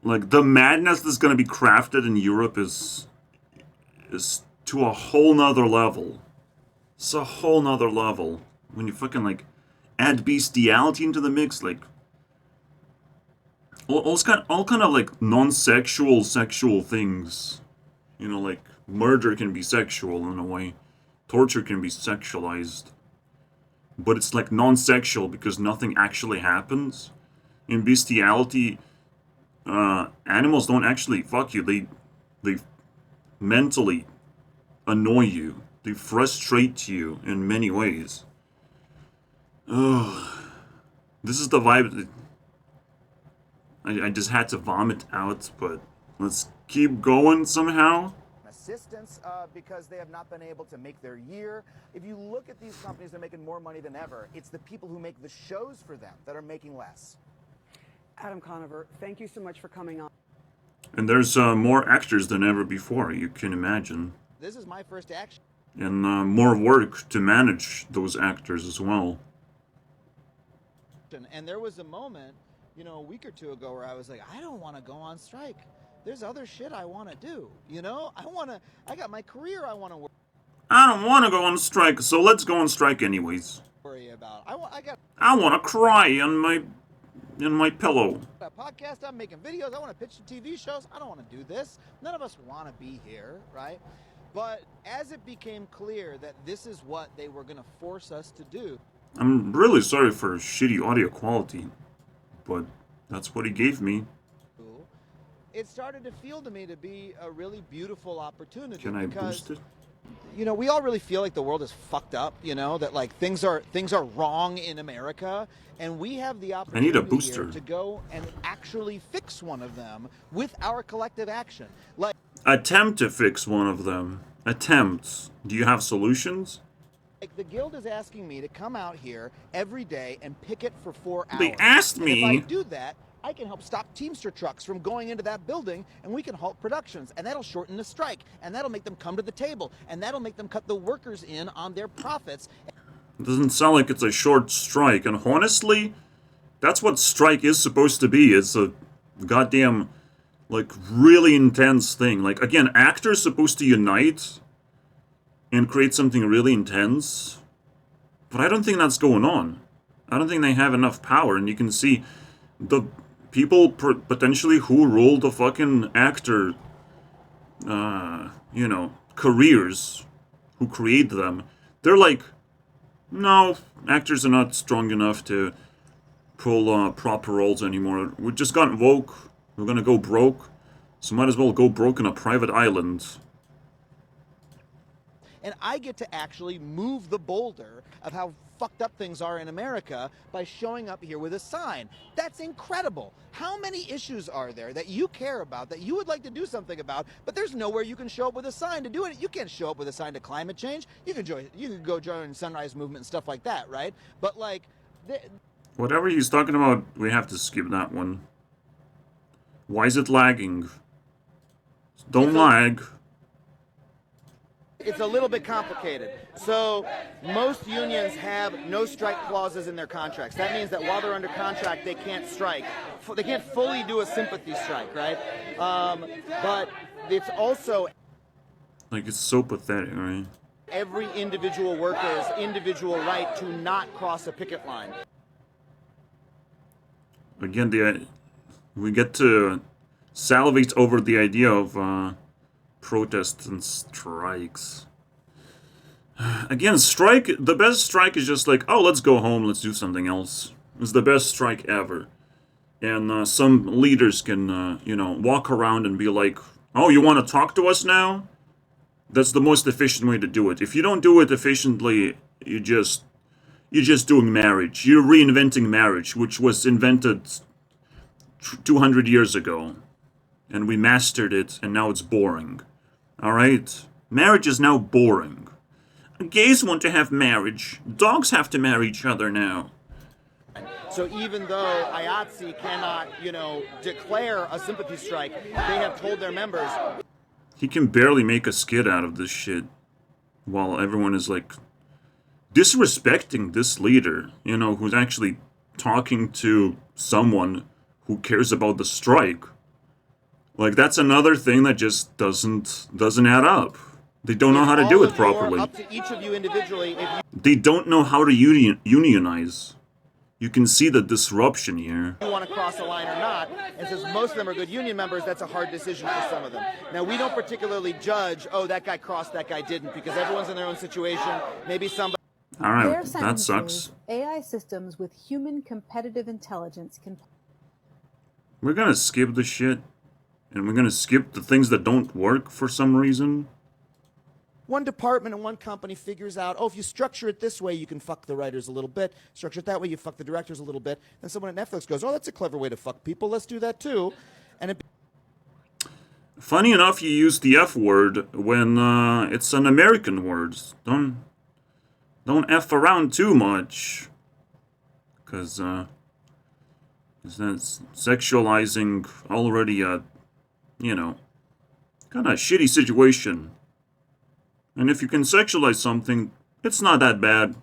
like the madness that's gonna be crafted in Europe is to a whole nother level. It's a whole nother level. When you fucking like add bestiality into the mix, like all kind of like non-sexual sexual things. Like murder can be sexual in a way. Torture can be sexualized. But it's like non-sexual because nothing actually happens. In bestiality, animals don't actually fuck you. They mentally annoy you. They frustrate you in many ways. Ugh. This is the vibe that I just had to vomit out, but let's keep going somehow. Assistance because they have not been able to make their year. If you look at these companies, they're making more money than ever. It's the people who make the shows for them that are making less. Adam Conover, thank you so much for coming on. And there's more actors than ever before, you can imagine. This is my first action. And more work to manage those actors as well. And there was a moment, a week or two ago where I was like, I don't want to go on strike. There's other shit I want to do, I got my career I want to I don't want to go on strike, so let's go on strike anyways. worry about. I want to cry in my pillow. A podcast, I'm making videos, I want to pitch to TV shows. I don't want to do this. None of us want to be here, right? But as it became clear that this is what they were going to force us to do. I'm really sorry for shitty audio quality, but that's what he gave me. It started to feel to me to be a really beautiful opportunity. Can I boost it? We all really feel like the world is fucked up, that like things are wrong in America, and we have the opportunity I need a booster here to go and actually fix one of them with our collective action. Like attempt to fix one of them. Attempts. Do you have solutions? Like the guild is asking me to come out here every day and picket for 4 hours. They asked me. And if I do that, I can help stop Teamster trucks from going into that building, and we can halt productions, and that'll shorten the strike, and that'll make them come to the table, and that'll make them cut the workers in on their profits. It doesn't sound like it's a short strike, and honestly, that's what strike is supposed to be. It's a goddamn, like, really intense thing. Like, again, actors supposed to unite and create something really intense, but I don't think that's going on. I don't think they have enough power, and you can see the people potentially who rule the fucking actor, careers, who create them, they're like, no, actors are not strong enough to pull proper roles anymore. We've just gotten woke. We're gonna go broke, so might as well go broke on a private island. And I get to actually move the boulder of how fucked up things are in America by showing up here with a sign. That's incredible. How many issues are there that you care about, that you would like to do something about, but there's nowhere you can show up with a sign to do it? You can't show up with a sign to climate change. You can go join Sunrise Movement and stuff like that, right? But like... Whatever he's talking about, we have to skip that one. Why is it lagging? Don't lag. It's a little bit complicated. So most unions have no strike clauses in their contracts. That means that while they're under contract, they can't strike. They can't fully do a sympathy strike, right? But it's also... Like, it's so pathetic, right? Every individual worker's individual right to not cross a picket line. Again, we get to salivate over the idea of protests and strikes. Again, the best strike is just like, oh, let's go home, let's do something else. It's the best strike ever. And some leaders can, walk around and be like, oh, you want to talk to us now? That's the most efficient way to do it. If you don't do it efficiently, you're just doing marriage. You're reinventing marriage, which was invented 200 years ago. And we mastered it, and now it's boring. Alright? Marriage is now boring. Gays want to have marriage. Dogs have to marry each other now. So even though IATSE cannot, declare a sympathy strike, they have told their members. He can barely make a skit out of this shit. While everyone is like disrespecting this leader, who's actually talking to someone who cares about the strike. Like, that's another thing that just doesn't add up. They don't know how to do it properly. Up to each of you individually, if They don't know how to unionize. You can see the disruption here. you want to cross a line or not, and since most of them are good union members, that's a hard decision for some of them. Now, we don't particularly judge, oh, that guy crossed, that guy didn't, because everyone's in their own situation. Maybe somebody... All right, Their that sentences, sucks. AI systems with human competitive intelligence can... We're gonna skip the shit, and we're gonna skip the things that don't work for some reason. One department and one company figures out, oh, if you structure it this way, you can fuck the writers a little bit. Structure it that way, you fuck the directors a little bit. And someone at Netflix goes, oh, that's a clever way to fuck people. Let's do that too. And it... Funny enough, you use the F word when it's an American word. Don't F around too much. Because that's sexualizing already a, kind of shitty situation. And if you can sexualize something, it's not that bad.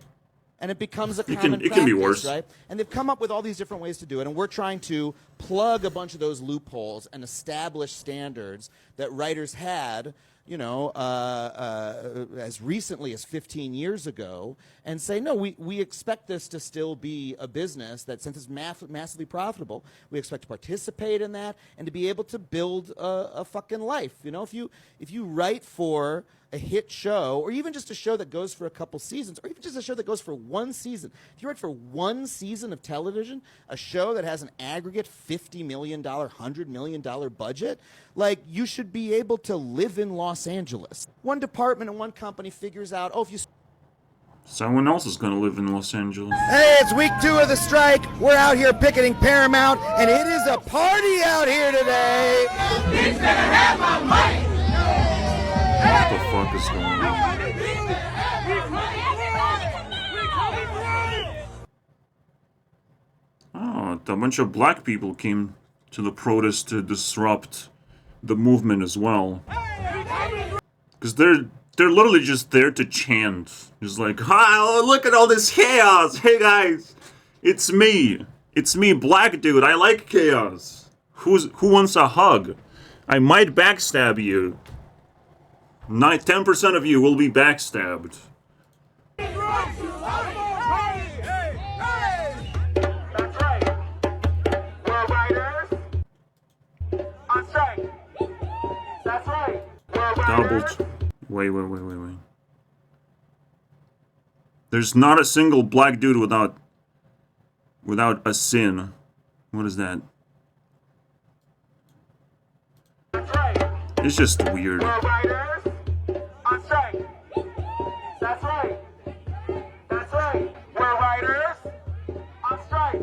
And it becomes a It common can be practice, worse. right? And they've come up with all these different ways to do it, and we're trying to plug a bunch of those loopholes and establish standards that writers had, as recently as 15 years ago, and say, no, we expect this to still be a business that, since it's massively profitable, we expect to participate in that and to be able to build a fucking life. If you write for a hit show, or even just a show that goes for a couple seasons, or even just a show that goes for one season. If you write for one season of television, a show that has an aggregate $50 million, $100 million budget, like, you should be able to live in Los Angeles. One department and one company figures out, oh, if you... Someone else is gonna live in Los Angeles. Hey, it's week 2 of the strike. We're out here picketing Paramount, and it is a party out here today. He's gonna have my money. What the fuck is going on? Oh, a bunch of black people came to the protest to disrupt the movement as well. Because they're literally just there to chant. Just like, oh, look at all this chaos. Hey guys, it's me. It's me, black dude. I like chaos. Who wants a hug? I might backstab you. 10% of you will be backstabbed. That's right. We're writers on strike. That's right. We're writers. Doubled. Wait. There's not a single black dude without a sin. What is that? That's right. It's just weird. We're writers on strike. That's right. That's right. We're writers on strike.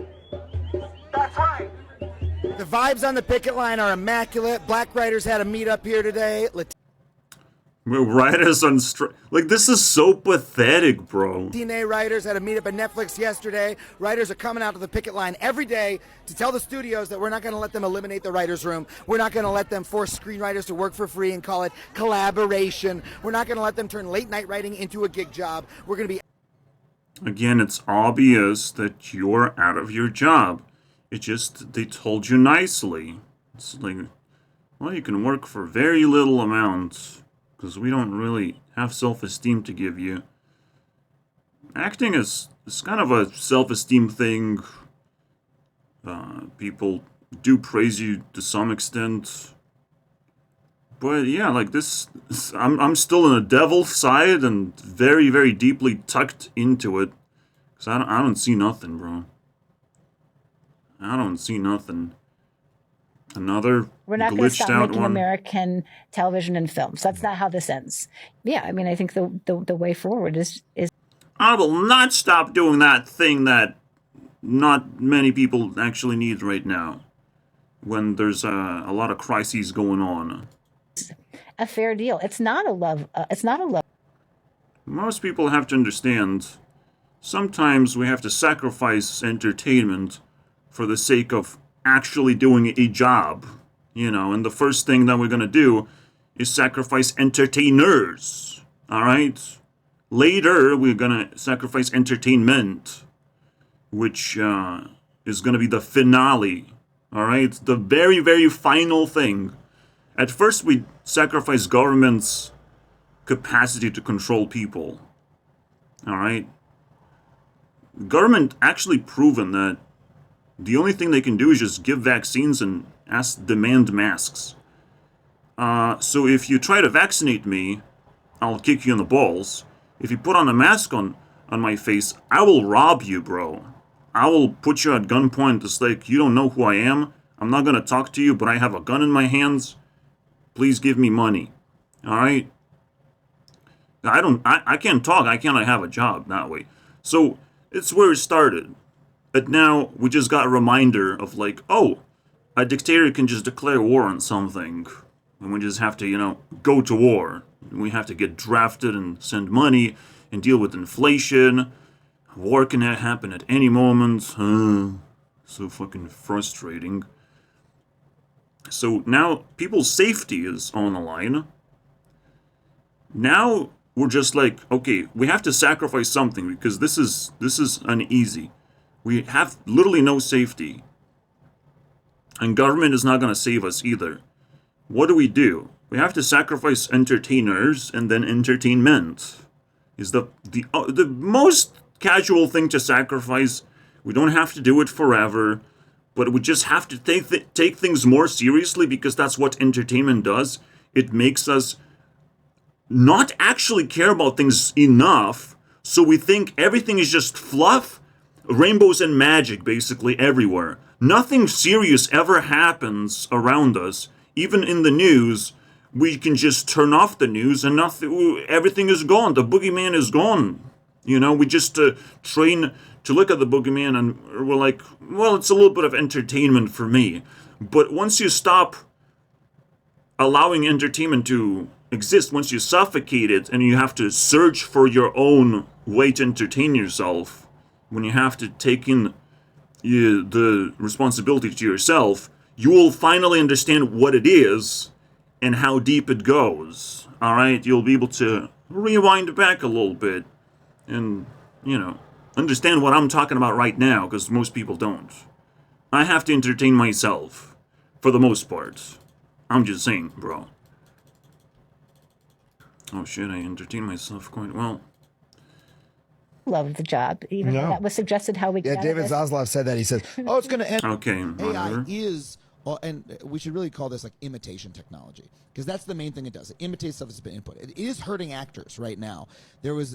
That's right. The vibes on the picket line are immaculate. Black writers had a meetup here today. We're writers on strike. Like, this is so pathetic, bro. Latino writers had a meetup at Netflix yesterday. Writers are coming out to the picket line every day to tell the studios that we're not going to let them eliminate the writer's room. We're not going to let them force screenwriters to work for free and call it collaboration. We're not going to let them turn late night writing into a gig job. We're going to be... Again, it's obvious that you're out of your job. They told you nicely. It's like, well, you can work for very little amounts. Because we don't really have self-esteem to give you. Acting is kind of a self-esteem thing. People do praise you to some extent. But yeah, like this, I'm still in the devil's side and very, very deeply tucked into it. Because I don't see nothing, bro. I don't see nothing. Another We're not going to stop glitched out making one. American television and films. That's not how this ends. Yeah, I mean, I think the way forward is I will not stop doing that thing that not many people actually need right now. When there's a lot of crises going on. a fair deal. It's not a love. most people have to understand sometimes we have to sacrifice entertainment for the sake of actually doing a job, and the first thing that we're going to do is sacrifice entertainers, all right? Later, we're going to sacrifice entertainment, which is going to be the finale, all right? The very, very final thing. At first, we sacrifice government's capacity to control people, all right? Government actually proven that the only thing they can do is just give vaccines and demand masks. So if you try to vaccinate me, I'll kick you in the balls. If you put on a mask on my face, I will rob you, bro. I will put you at gunpoint. It's like, you don't know who I am. I'm not going to talk to you, but I have a gun in my hands. Please give me money. All right? I can't talk. I cannot have a job that way. So it's where it started. But now we just got a reminder of like, oh, a dictator can just declare war on something. And we just have to, go to war. We have to get drafted and send money and deal with inflation. War can happen at any moment. So fucking frustrating. So now people's safety is on the line. Now we're just like, okay, we have to sacrifice something because this is uneasy. We have literally no safety. And government is not going to save us either. What do? We have to sacrifice entertainers and then entertainment. Is the most casual thing to sacrifice. We don't have to do it forever, but we just have to take things more seriously because that's what entertainment does. It makes us not actually care about things enough, so we think everything is just fluff, rainbows and magic basically everywhere. Nothing serious ever happens around us. Even in the news, we can just turn off the news and everything is gone. The boogeyman is gone. We just train to look at the boogeyman and we're like, well, it's a little bit of entertainment for me. But once you stop allowing entertainment to exist, once you suffocate it and you have to search for your own way to entertain yourself, when you have to take in the responsibility to yourself, you will finally understand what it is and how deep it goes. All right? You'll be able to rewind back a little bit and, understand what I'm talking about right now, because most people don't. I have to entertain myself, for the most part. I'm just saying, bro. Oh shit, I entertain myself quite well. Love the job. Even though that was suggested how we get out of David this. Zaslav said that. He says, oh, it's going to end. Okay, whatever. AI is, and we should really call this like imitation technology, because that's the main thing it does. It imitates stuff that's been input. It is hurting actors right now. There's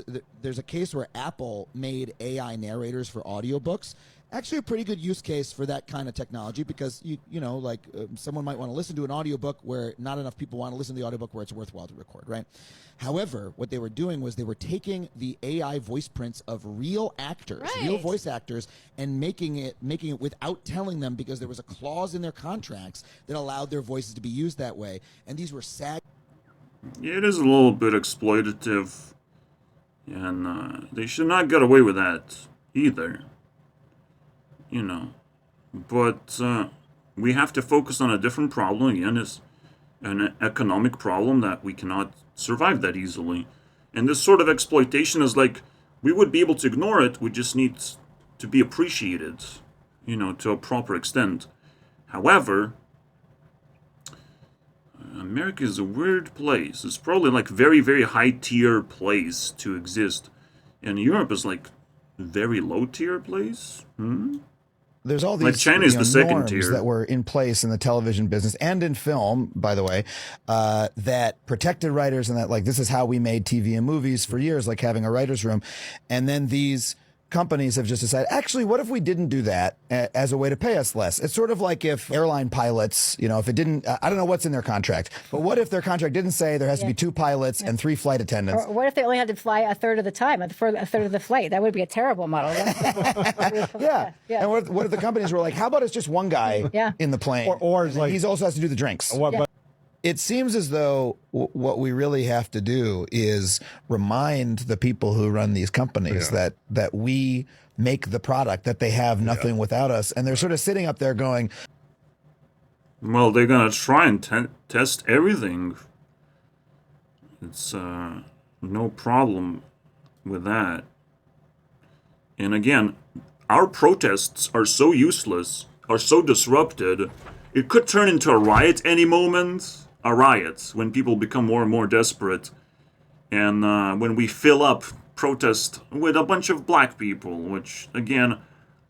a case where Apple made AI narrators for audiobooks. Actually a pretty good use case for that kind of technology, because someone might want to listen to an audiobook where not enough people want to listen to the audiobook where it's worthwhile to record, right? However, what they were doing was they were taking the AI voice prints of real actors, real voice actors, and making it without telling them, because there was a clause in their contracts that allowed their voices to be used that way. And these were SAG. Yeah, it is a little bit exploitative, and they should not get away with that either. But we have to focus on a different problem. Again, is an economic problem that we cannot survive that easily. And this sort of exploitation is like, we would be able to ignore it, we just need to be appreciated, to a proper extent. However, America is a weird place. It's probably like very, very high tier place to exist. And Europe is like very low tier place. There's all these like China's the second norms tier that were in place in the television business and in film, by the way, that protected writers, and that like this is how we made TV and movies for years, like having a writer's room. And then these companies have just decided, actually, what if we didn't do that as a way to pay us less? It's sort of like if airline pilots, if it didn't, I don't know what's in their contract, but what if their contract didn't say there has to be 2 pilots and 3 flight attendants? Or what if they only had to fly a third of the time, a third of the flight? That would be a terrible model. Yeah. And what if the companies were like, how about it's just one guy in the plane? Or like, he also has to do the drinks. It seems as though what we really have to do is remind the people who run these companies that we make the product, that they have nothing without us. And they're sort of sitting up there going, well, they're gonna try and test everything. It's no problem with that. And again, our protests are so useless, are so disrupted, it could turn into a riot any moment. A riot, when people become more and more desperate. And when we fill up protest with a bunch of black people, which, again,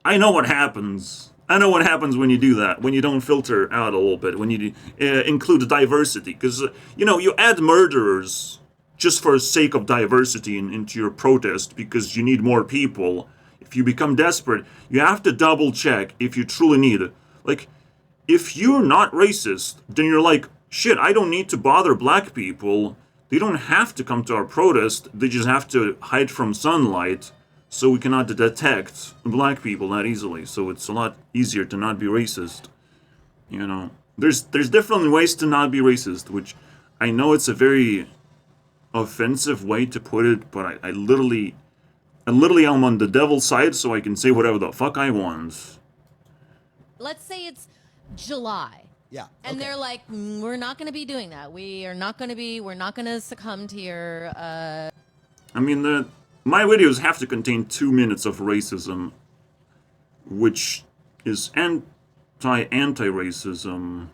I know what happens. I know what happens when you do that, when you don't filter out a little bit, when you include diversity. Because, you add murderers just for the sake of diversity into your protest because you need more people. If you become desperate, you have to double check if you truly need it. Like, if you're not racist, then you're like, shit, I don't need to bother black people. They don't have to come to our protest. They just have to hide from sunlight so we cannot detect black people that easily. So it's a lot easier to not be racist. There's definitely ways to not be racist, which I know it's a very offensive way to put it, but I literally am on the devil's side so I can say whatever the fuck I want. Let's say it's July. yeah. And they're like, we're not going to be doing that. We're not going to succumb to your, I mean, my videos have to contain 2 minutes of racism, which is anti-racism.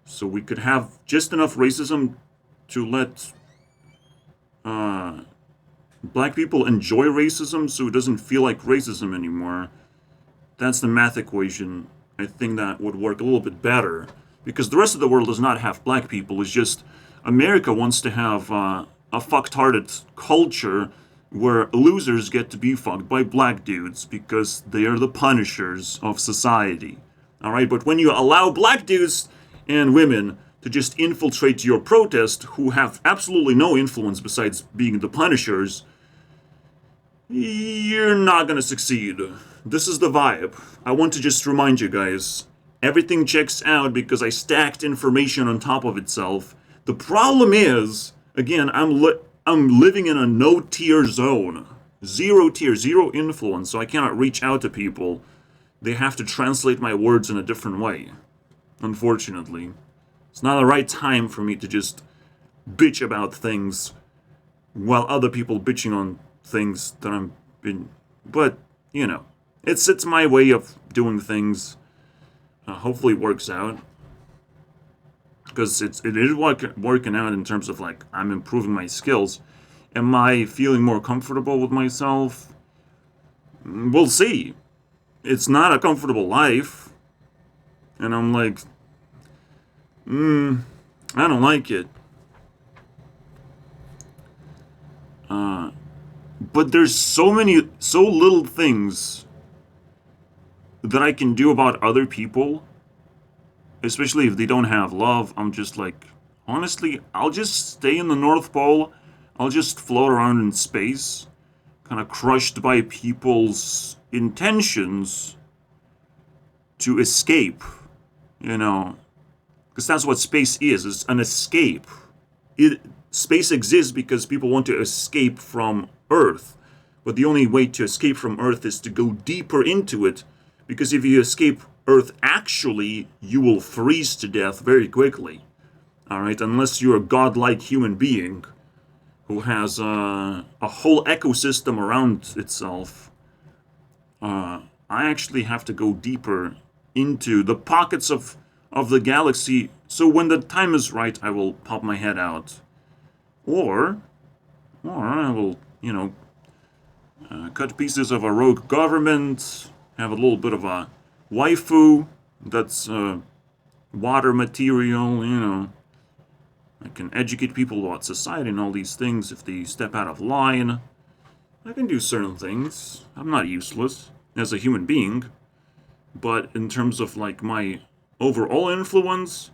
So we could have just enough racism to let black people enjoy racism so it doesn't feel like racism anymore. That's the math equation. I think that would work a little bit better, because the rest of the world does not have black people. It's just America wants to have a fucktarded culture where losers get to be fucked by black dudes because they are the punishers of society. Alright, but when you allow black dudes and women to just infiltrate your protest, who have absolutely no influence besides being the punishers, you're not gonna succeed. This is the vibe. I want to just remind you guys, everything checks out because I stacked information on top of itself. The problem is, again, I'm living in a no-tier zone. 0 tier, 0 influence, so I cannot reach out to people. They have to translate my words in a different way. Unfortunately. It's not the right time for me to just bitch about things while other people bitching on things that I'm been... But, it's my way of doing things. Hopefully it works out. Because it is working out in terms of, like, I'm improving my skills. Am I feeling more comfortable with myself? We'll see. It's not a comfortable life. And I'm like, I don't like it. But there's so little things that I can do about other people, especially if they don't have love. I'm just like, honestly, I'll just stay in the North Pole. I'll just float around in space, kind of crushed by people's intentions to escape, because that's what space is. It's an escape. Space exists because people want to escape from Earth, but the only way to escape from Earth is to go deeper into it, because if you escape Earth actually, you will freeze to death very quickly. Alright, unless you're a godlike human being who has a whole ecosystem around itself. I actually have to go deeper into the pockets of the galaxy, so when the time is right, I will pop my head out. Or I will, cut pieces of a rogue government, have a little bit of a waifu that's water material, I can educate people about society and all these things if they step out of line. I can do certain things. I'm not useless as a human being. But in terms of, like, my overall influence,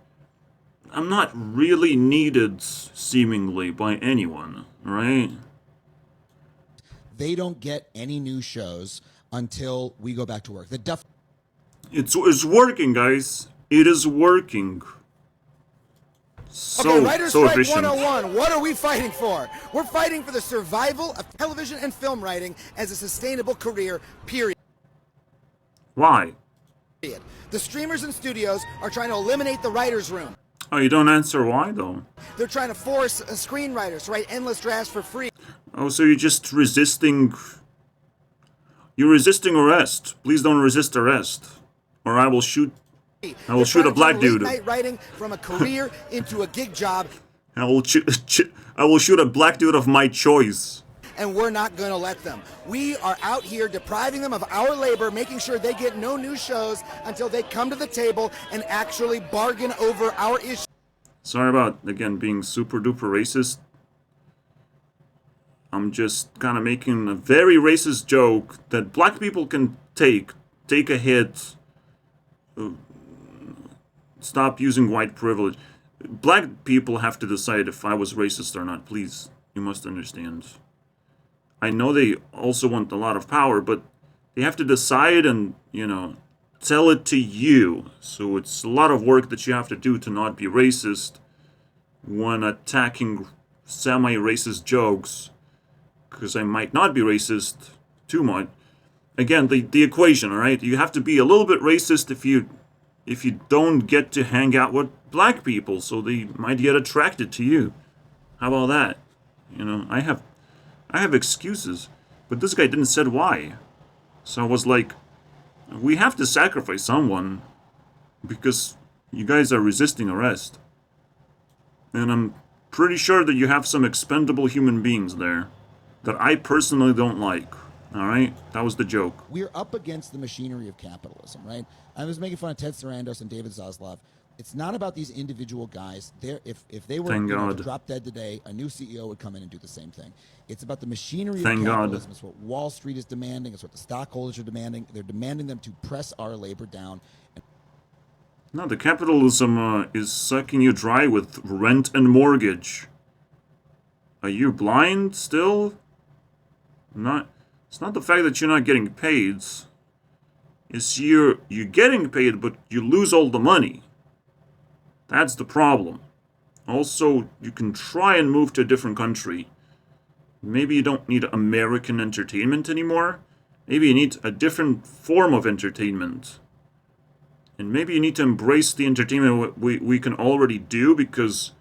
I'm not really needed, seemingly, by anyone, right? They don't get any new shows until we go back to work. It's working, guys. It is working. Okay, Writers so Strike efficient. 101. What are we fighting for? We're fighting for the survival of television and film writing as a sustainable career, period. Why? The streamers and studios are trying to eliminate the writer's room. Oh, you don't answer why, though. They're trying to force screenwriters to write endless drafts for free. Oh, so you're just resisting... You're resisting arrest. Please don't resist arrest. Or I will shoot... I will shoot a black dude. Late night writing from a career into a gig job. I will shoot a black dude of my choice. And we're not going to let them. We are out here depriving them of our labor, making sure they get no new shows until they come to the table and actually bargain over our issues. Sorry about, again, being super duper racist. I'm just kind of making a very racist joke that black people can take a hit, stop using white privilege. Black people have to decide if I was racist or not, please. You must understand. I know they also want a lot of power, but they have to decide and, you know, tell it to you. So it's a lot of work that you have to do to not be racist when attacking semi-racist jokes, because I might not be racist too much. Again, the equation, all right? You have to be a little bit racist if you don't get to hang out with black people, so they might get attracted to you. How about that? You know, I have excuses, but this guy didn't said why. So I was like, we have to sacrifice someone because you guys are resisting arrest. And I'm pretty sure that you have some expendable human beings there that I personally don't like. All right? That was the joke. We're up against the machinery of capitalism, right? I was making fun of Ted Sarandos and David Zaslav. It's not about these individual guys. If they were to drop dead today, a new CEO would come in and do the same thing. It's about the machinery of capitalism. It's what Wall Street is demanding. It's what the stockholders are demanding. They're demanding them to press our labor down. No, the capitalism is sucking you dry with rent and mortgage. Are you blind still? It's not the fact that you're not getting paid. It's you're getting paid, but you lose all the money. That's the problem. Also, you can try and move to a different country. Maybe you don't need American entertainment anymore. Maybe you need a different form of entertainment. And maybe you need to embrace the entertainment we can already do, because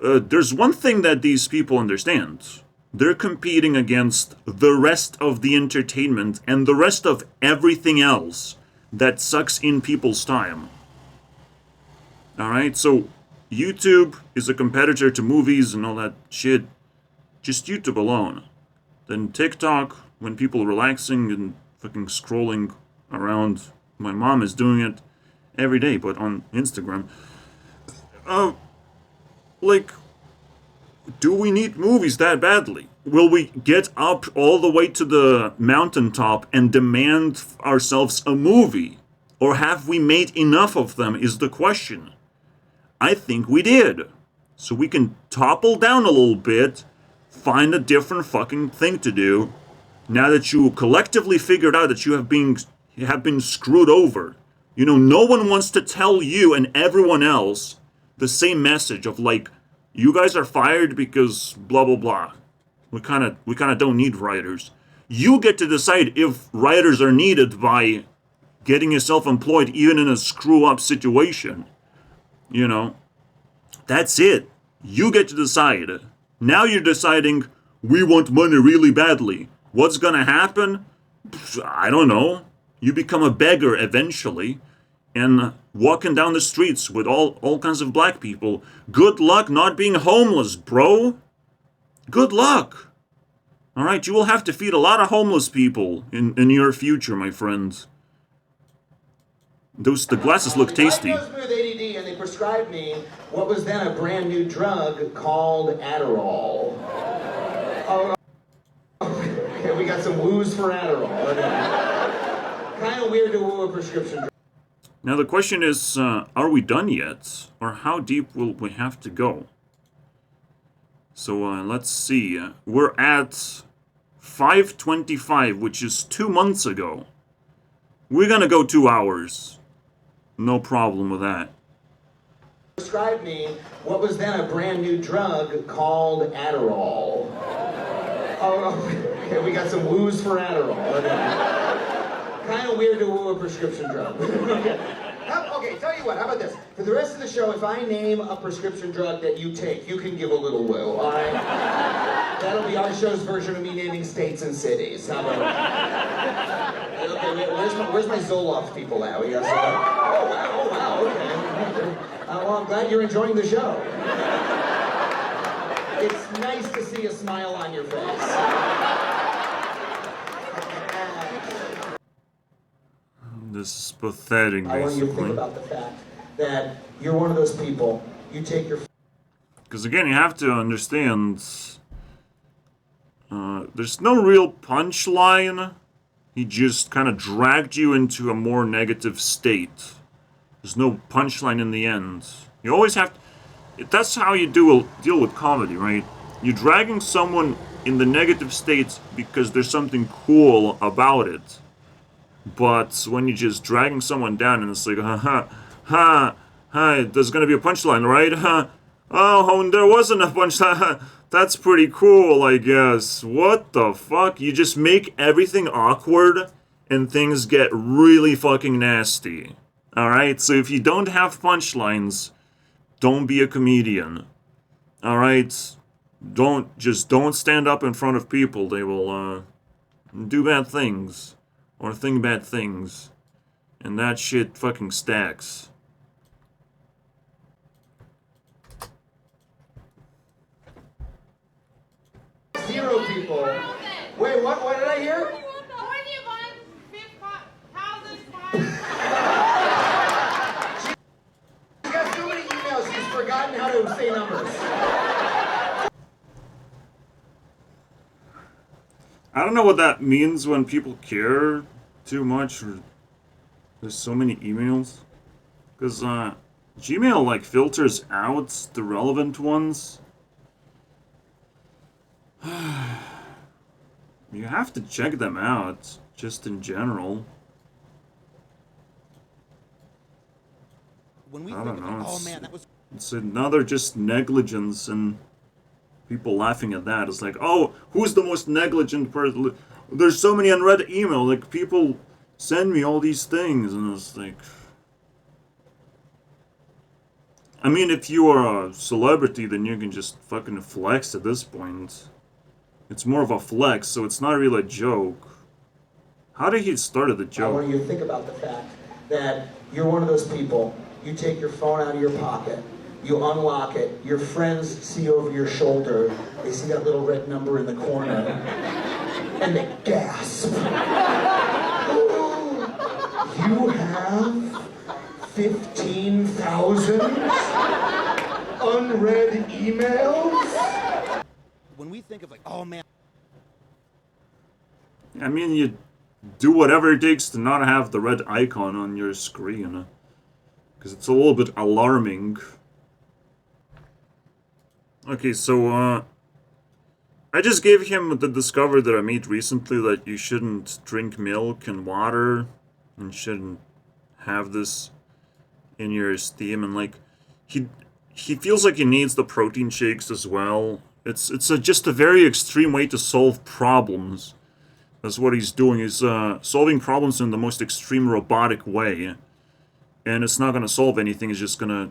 there's one thing that these people understand. They're competing against the rest of the entertainment and the rest of everything else that sucks in people's time. Alright, so YouTube is a competitor to movies and all that shit. Just YouTube alone. Then TikTok, when people are relaxing and fucking scrolling around. My mom is doing it every day, but on Instagram. Like, do we need movies that badly? Will we get up all the way to the mountaintop and demand ourselves a movie? Or have we made enough of them is the question. I think we did. So we can topple down a little bit, find a different fucking thing to do, now that you collectively figured out that you have been screwed over. You know, no one wants to tell you and everyone else the same message of like, you guys are fired because blah blah blah. We kind of don't need writers. You get to decide if writers are needed by getting yourself employed even in a screw up situation. You know, that's it. You get to decide. Now you're deciding, we want money really badly. What's gonna happen? I don't know. You become a beggar eventually, and walking down the streets with all kinds of black people. Good luck not being homeless, bro. Good luck. Alright, you will have to feed a lot of homeless people in your future, my friends. The glasses look tasty. I was diagnosed with ADD, and they prescribed me what was then a brand new drug called Adderall. Oh, okay, we got some woos for Adderall. Kind of weird to woo a prescription drug. Now the question is, are we done yet? Or how deep will we have to go? So let's see. We're at 5:25, which is 2 months ago. We're gonna go 2 hours. No problem with that. Prescribed me what was then a brand new drug called Adderall. Oh, okay, we got some woos for Adderall. Kind of weird to woo a prescription drug. Okay, tell you what, how about this? For the rest of the show, if I name a prescription drug that you take, you can give a little woo, all right? That'll be our show's version of me naming states and cities. How about it? Okay, where's my Zoloft people at? We got oh, wow, okay. Well, I'm glad you're enjoying the show. It's nice to see a smile on your face. This is pathetic, I want you to think basically. about the fact that you're one of those people, you take your... Because again, you have to understand, there's no real punchline. He just kind of dragged you into a more negative state. There's no punchline in the end. You always have to... That's how you deal with comedy, right? You're dragging someone in the negative state because there's something cool about it. But when you're just dragging someone down and it's like, there's gonna be a punchline, right? Oh, there wasn't a punchline. That's pretty cool, I guess. What the fuck? You just make everything awkward and things get really fucking nasty. Alright? So if you don't have punchlines, don't be a comedian. Alright? Don't stand up in front of people. They will, do bad things. Or think bad things. And that shit fucking stacks. Zero people. Wait, what did I hear? She got so many emails, she's forgotten how to say numbers. I don't know what that means when people care too much or there's so many emails. Because, Gmail, like, filters out the relevant ones. You have to check them out, just in general. When we I don't know. oh man, that was... It's another just negligence and people laughing at that. It's like, oh, who's the most negligent person? There's so many unread emails. Like, people send me all these things, and it's like... I mean, if you are a celebrity, then you can just fucking flex at this point. It's more of a flex, so it's not really a joke. How did he start the joke? I want you to think about the fact that you're one of those people, you take your phone out of your pocket, you unlock it, your friends see over your shoulder, they see that little red number in the corner, and they gasp. You have 15,000 unread emails? When we think of like, oh man. I mean, you do whatever it takes to not have the red icon on your screen. Because it's a little bit alarming. Okay, so, I just gave him the discovery that I made recently that you shouldn't drink milk and water. And shouldn't have this in your esteem. And, like, he feels like he needs the protein shakes as well. It's just a very extreme way to solve problems. That's what he's doing. He's solving problems in the most extreme robotic way. And it's not going to solve anything. It's just going to,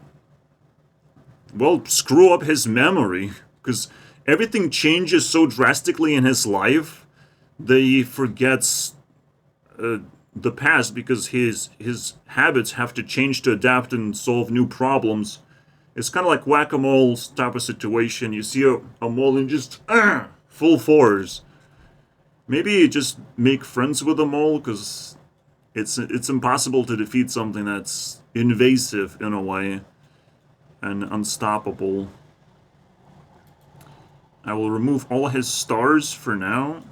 well, screw up his memory. Because everything changes so drastically in his life that he forgets the past because his habits have to change to adapt and solve new problems. It's kind of like whack-a-mole type of situation. You see a mole and just full force. Maybe you just make friends with a mole because it's impossible to defeat something that's invasive in a way and unstoppable. I will remove all his stars for now.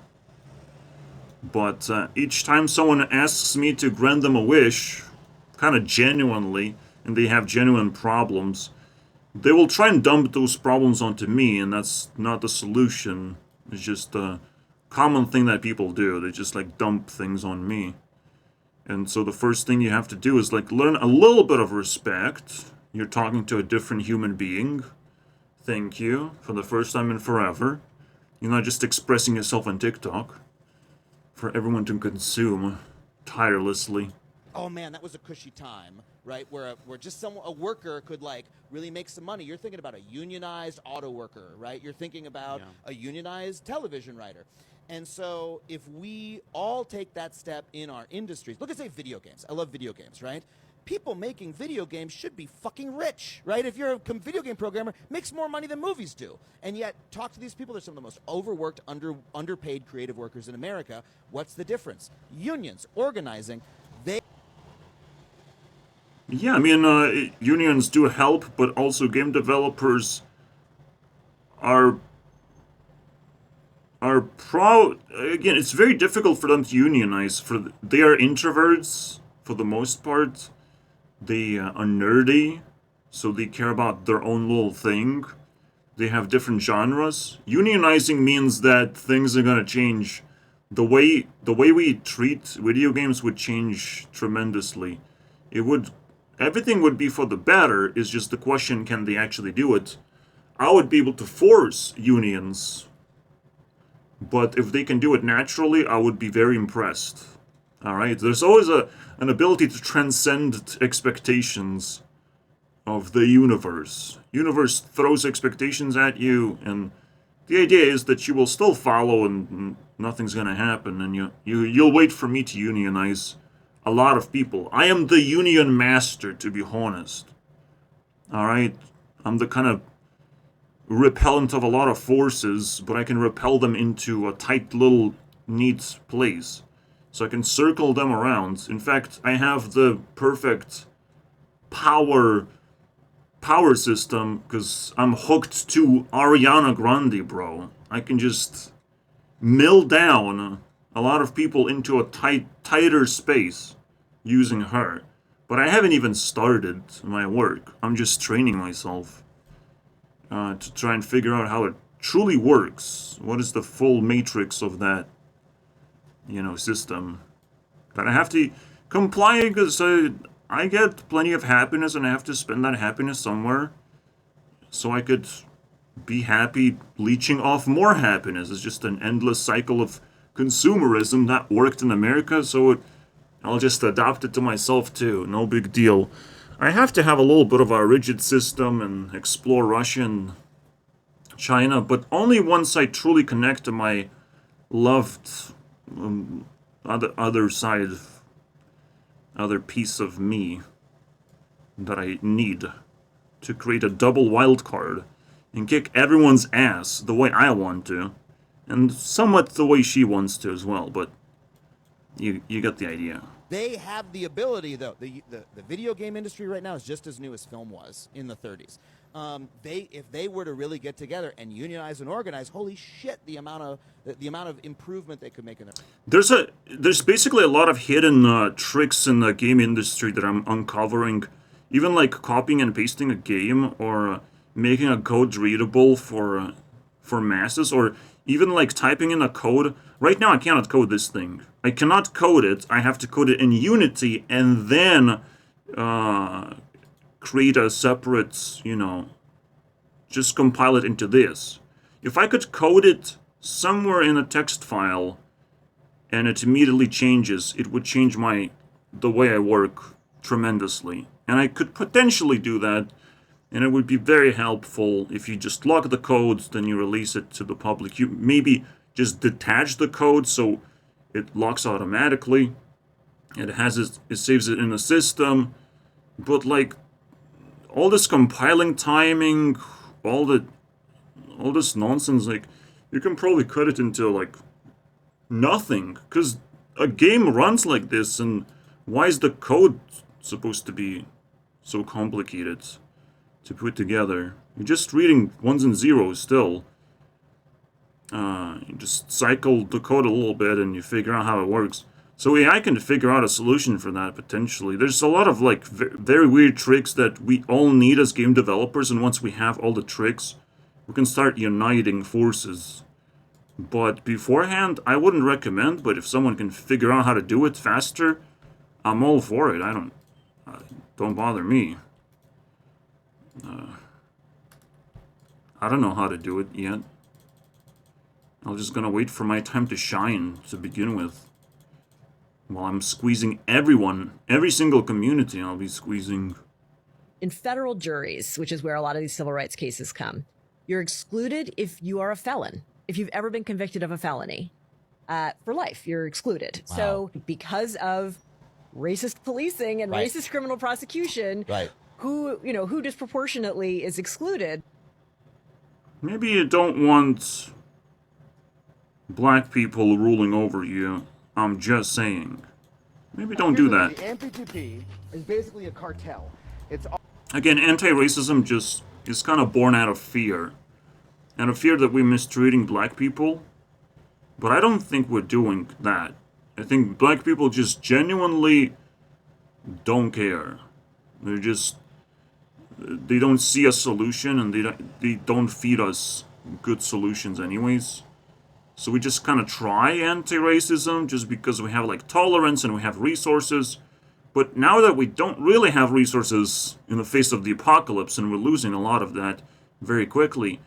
But each time someone asks me to grant them a wish, kind of genuinely, and they have genuine problems, they will try and dump those problems onto me, and that's not the solution. It's just a common thing that people do. They just, like, dump things on me. And so the first thing you have to do is, like, learn a little bit of respect. You're talking to a different human being. Thank you, for the first time in forever. You're not just expressing yourself on TikTok for everyone to consume tirelessly. Oh man, that was a cushy time, right? Where just a worker could like really make some money. You're thinking about a unionized auto worker, right? You're thinking about a unionized television writer. And so if we all take that step in our industries, look at say video games. I love video games, right? People making video games should be fucking rich, right? If you're a video game programmer, makes more money than movies do. And yet, talk to these people. They're some of the most overworked, underpaid creative workers in America. What's the difference? Unions, organizing, they... Yeah, I mean, unions do help, but also game developers are again, it's very difficult for them to unionize. They are introverts for the most part. They are nerdy, so they care about their own little thing. They have different genres. Unionizing means that things are gonna change. The way we treat video games would change tremendously. Everything would be for the better. It's just the question, can they actually do it? I would be able to force unions, but if they can do it naturally, I would be very impressed. Alright, there's always an ability to transcend expectations of the universe. Universe throws expectations at you, and the idea is that you will still follow and nothing's gonna happen, and you'll wait for me to unionize a lot of people. I am the union master, to be honest. Alright? I'm the kind of repellent of a lot of forces, but I can repel them into a tight little neat place. So I can circle them around. In fact, I have the perfect power system, because I'm hooked to Ariana Grande, bro. I can just mill down a lot of people into a tighter space using her. But I haven't even started my work. I'm just training myself to try and figure out how it truly works. What is the full matrix of that, system? That I have to comply because I get plenty of happiness and I have to spend that happiness somewhere. So I could be happy leeching off more happiness. It's just an endless cycle of consumerism that worked in America, so I'll just adopt it to myself too. No big deal. I have to have a little bit of a rigid system and explore Russia and China, but only once I truly connect to my loved other side, other piece of me that I need to create a double wildcard and kick everyone's ass the way I want to, and somewhat the way she wants to as well, but you get the idea. They have the ability, though. The video game industry right now is just as new as film was in the 30s. If they were to really get together and unionize and organize, holy shit, the amount of improvement they could make in there. There's basically a lot of hidden tricks in the game industry that I'm uncovering. Even like copying and pasting a game, or making a code readable for masses, or even like typing in a code. Right now I cannot code this thing. I cannot code it. I have to code it in Unity and then create a separate, just compile it into this. If I could code it somewhere in a text file and it immediately changes, it would change the way I work tremendously. And I could potentially do that, and it would be very helpful if you just log the code, then you release it to the public. You maybe just detach the code so it locks automatically. It saves it in the system. But like all this compiling timing, all this nonsense, like you can probably cut it into like nothing, because a game runs like this, and why is the code supposed to be so complicated to put together? You're just reading ones and zeros still. You just cycle the code a little bit and you figure out how it works. So AI can figure out a solution for that, potentially. There's a lot of like very weird tricks that we all need as game developers, and once we have all the tricks, we can start uniting forces. But beforehand, I wouldn't recommend, but if someone can figure out how to do it faster, I'm all for it. Don't bother me. I don't know how to do it yet. I'm just gonna wait for my time to shine to begin with. While I'm squeezing everyone, every single community I'll be squeezing. In federal juries, which is where a lot of these civil rights cases come, you're excluded if you are a felon. If you've ever been convicted of a felony, for life, you're excluded. Wow. So because of racist policing and Right. racist criminal prosecution, Right. who disproportionately is excluded? Maybe you don't want black people ruling over you. I'm just saying. Maybe don't do that. The AMPTP is basically a cartel. It's all Again, anti-racism just is kind of born out of fear. Out of fear that we're mistreating black people. But I don't think we're doing that. I think black people just genuinely don't care. They don't see a solution, and they don't feed us good solutions anyways. So we just kind of try anti-racism just because we have like tolerance and we have resources. But now that we don't really have resources in the face of the apocalypse, and we're losing a lot of that very quickly,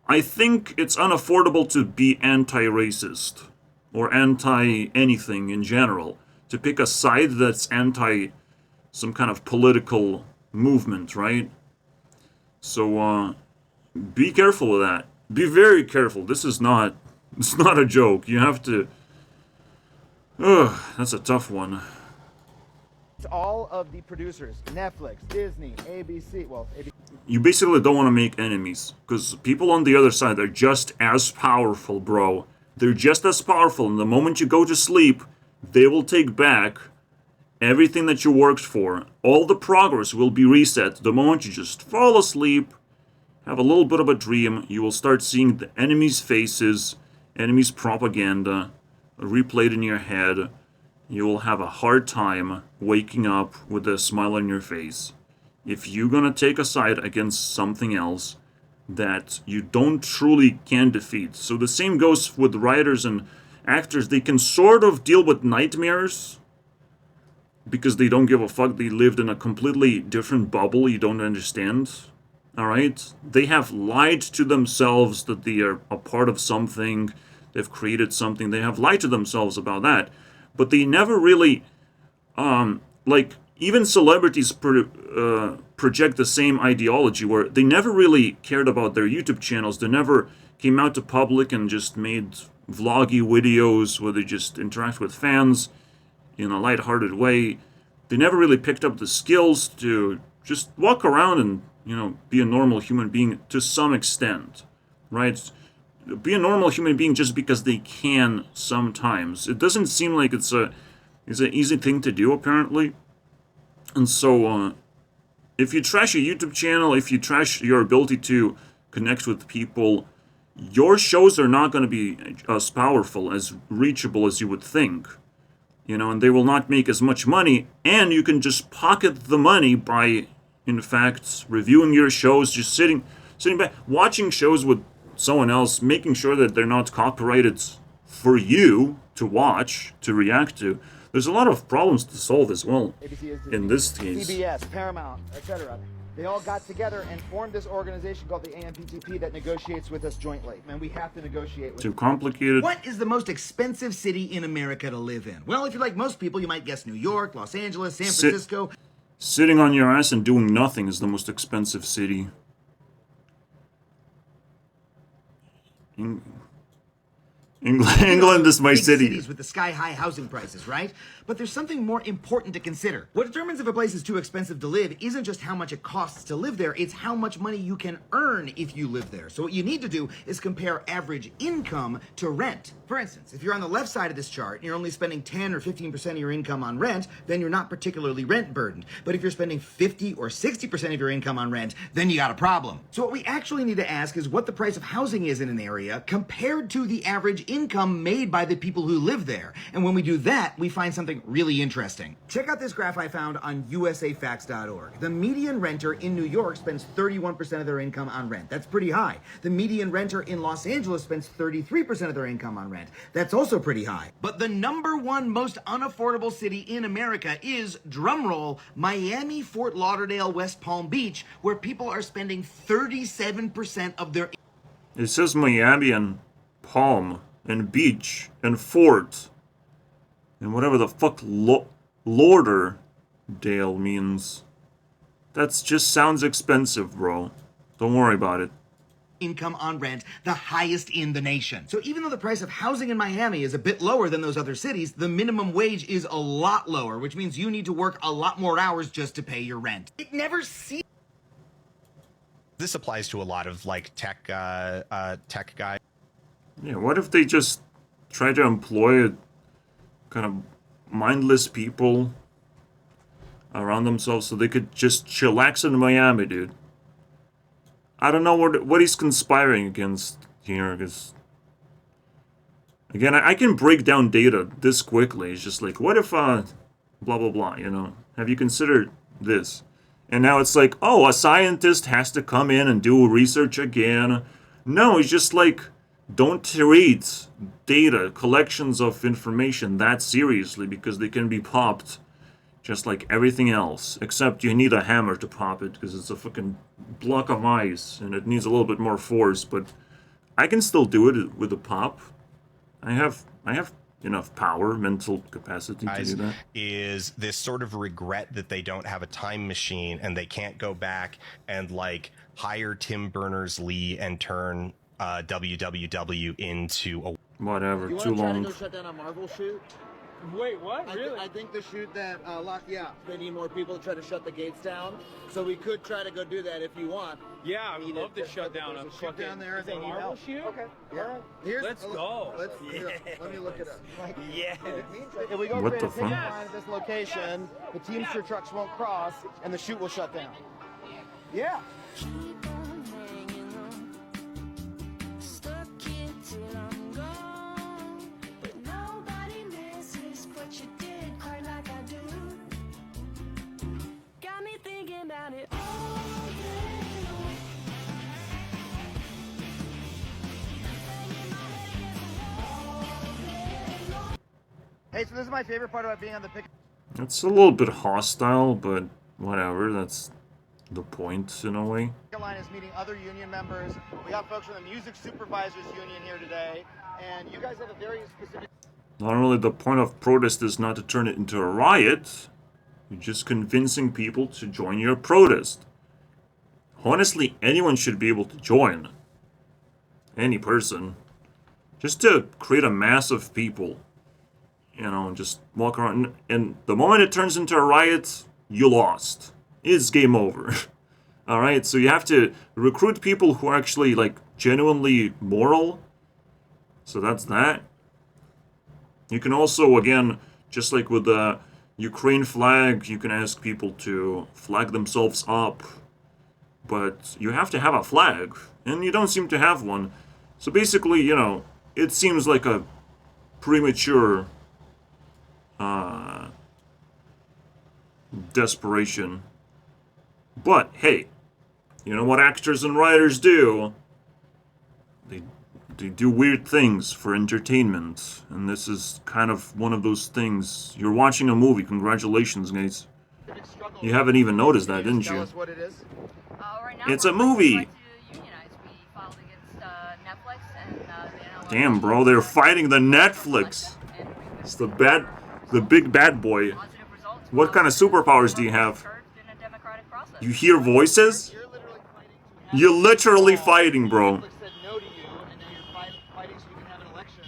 I think it's unaffordable to be anti-racist or anti-anything in general. To pick a side that's anti some kind of political movement, right? So be careful with that. Be very careful. It's not a joke. You have to... Ugh, that's a tough one. It's all of the producers, Netflix, Disney, ABC, well, ABC. You basically don't want to make enemies, because people on the other side are just as powerful, bro. They're just as powerful, and the moment you go to sleep, they will take back everything that you worked for. All the progress will be reset. The moment you just fall asleep, have a little bit of a dream, you will start seeing the enemy's faces, enemy's propaganda, replayed in your head. You will have a hard time waking up with a smile on your face. If you're gonna take a side against something else that you don't truly can defeat. So the same goes with writers and actors. They can sort of deal with nightmares because they don't give a fuck. They lived in a completely different bubble you don't understand. Alright? They have lied to themselves that they are a part of something. They've created something. They have lied to themselves about that. But they never really, like, even celebrities project the same ideology where they never really cared about their YouTube channels. They never came out to public and just made vloggy videos where they just interact with fans in a lighthearted way. They never really picked up the skills to just walk around and, be a normal human being to some extent, right? Be a normal human being just because they can sometimes. It doesn't seem like it's an easy thing to do, apparently. And so, if you trash your YouTube channel, if you trash your ability to connect with people, your shows are not going to be as powerful, as reachable as you would think. And they will not make as much money, and you can just pocket the money by, in fact, reviewing your shows, just sitting back, watching shows with someone else, making sure that they're not copyrighted for you to watch, to react to. There's a lot of problems to solve as well in this case. CBS, Paramount, etc. They all got together and formed this organization called the AMPTP that negotiates with us jointly. And we have to negotiate with Too complicated. What is the most expensive city in America to live in? Well, if you're like most people, you might guess New York, Los Angeles, San Francisco. Sitting on your ass and doing nothing is the most expensive city. England is my Big city. Cities with the sky-high housing prices, right? But there's something more important to consider. What determines if a place is too expensive to live isn't just how much it costs to live there, it's how much money you can earn if you live there. So what you need to do is compare average income to rent. For instance, if you're on the left side of this chart and you're only spending 10 or 15% of your income on rent, then you're not particularly rent burdened. But if you're spending 50 or 60% of your income on rent, then you got a problem. So what we actually need to ask is what the price of housing is in an area compared to the average income made by the people who live there. And when we do that, we find something really interesting. Check out this graph I found on usafacts.org. The median renter in New York spends 31% of their income on rent. That's pretty high. The median renter in Los Angeles spends 33% of their income on rent. That's also pretty high. But the number one most unaffordable city in America is, drumroll, Miami, Fort Lauderdale, West Palm Beach, where people are spending 37% of their. It says Miami and Palm and Beach and Fort and whatever the fuck Lauderdale means. That's just sounds expensive, bro. Don't worry about it. Income on rent, the highest in the nation. So even though the price of housing in Miami is a bit lower than those other cities, the minimum wage is a lot lower, which means you need to work a lot more hours just to pay your rent. It never seems. This applies to a lot of like tech guys. Yeah, what if they just try to employ kind of mindless people around themselves so they could just chillax in Miami, dude? I don't know what he's conspiring against here, because again, I can break down data this quickly. It's just like, what if blah blah blah, you know? Have you considered this? And now it's like, oh, a scientist has to come in and do research again. No, it's just like, don't treat data, collections of information that seriously, because they can be popped just like everything else. Except you need a hammer to pop it, because it's a fucking block of ice, and it needs a little bit more force, but I can still do it with a pop. I have enough power, mental capacity to do that. Is this sort of regret that they don't have a time machine and they can't go back and like hire Tim Berners-Lee and turn WWW into a whatever. Too long. Go shut down a Marvel shoot? Wait, what? Really? I think the shoot that they need more people to try to shut the gates down. So we could try to go do that if you want. Yeah, I would love to shut down a shoot down there. Is it a Marvel shoot? Okay. Yeah. Let's go. Let me look it up. Yeah. If we go What create the a fuck? line at this location, the Teamster trucks won't cross, and the shoot will shut down. Yeah. Hey, so this is my favorite part about being on the pick. It's a little bit hostile, but whatever, that's the point in a way. Line is meeting other union members. We have folks from the Music Supervisors Union here today, and you guys have a very specific. Normally the point of protest is not to turn it into a riot. You're just convincing people to join your protest. Honestly, anyone should be able to join. Any person. Just to create a mass of people. You know, and just walk around. And the moment it turns into a riot, you lost. It's game over. Alright, so you have to recruit people who are actually, like, genuinely moral. So that's that. You can also, again, just like with the Ukraine flag, you can ask people to flag themselves up. But you have to have a flag, and you don't seem to have one. So basically, you know, it seems like a premature desperation. But hey, you know what actors and writers do? They do weird things for entertainment, and this is kind of one of those things. You're watching a movie. Congratulations, guys. You haven't even noticed that, didn't you? What it is? Right now, It's a movie. Damn, bro, they're fighting the Netflix. It's the big bad boy. What kind of superpowers do you have? You hear voices? You're literally fighting, bro. Said no to you, and now you're fighting so you can have an election.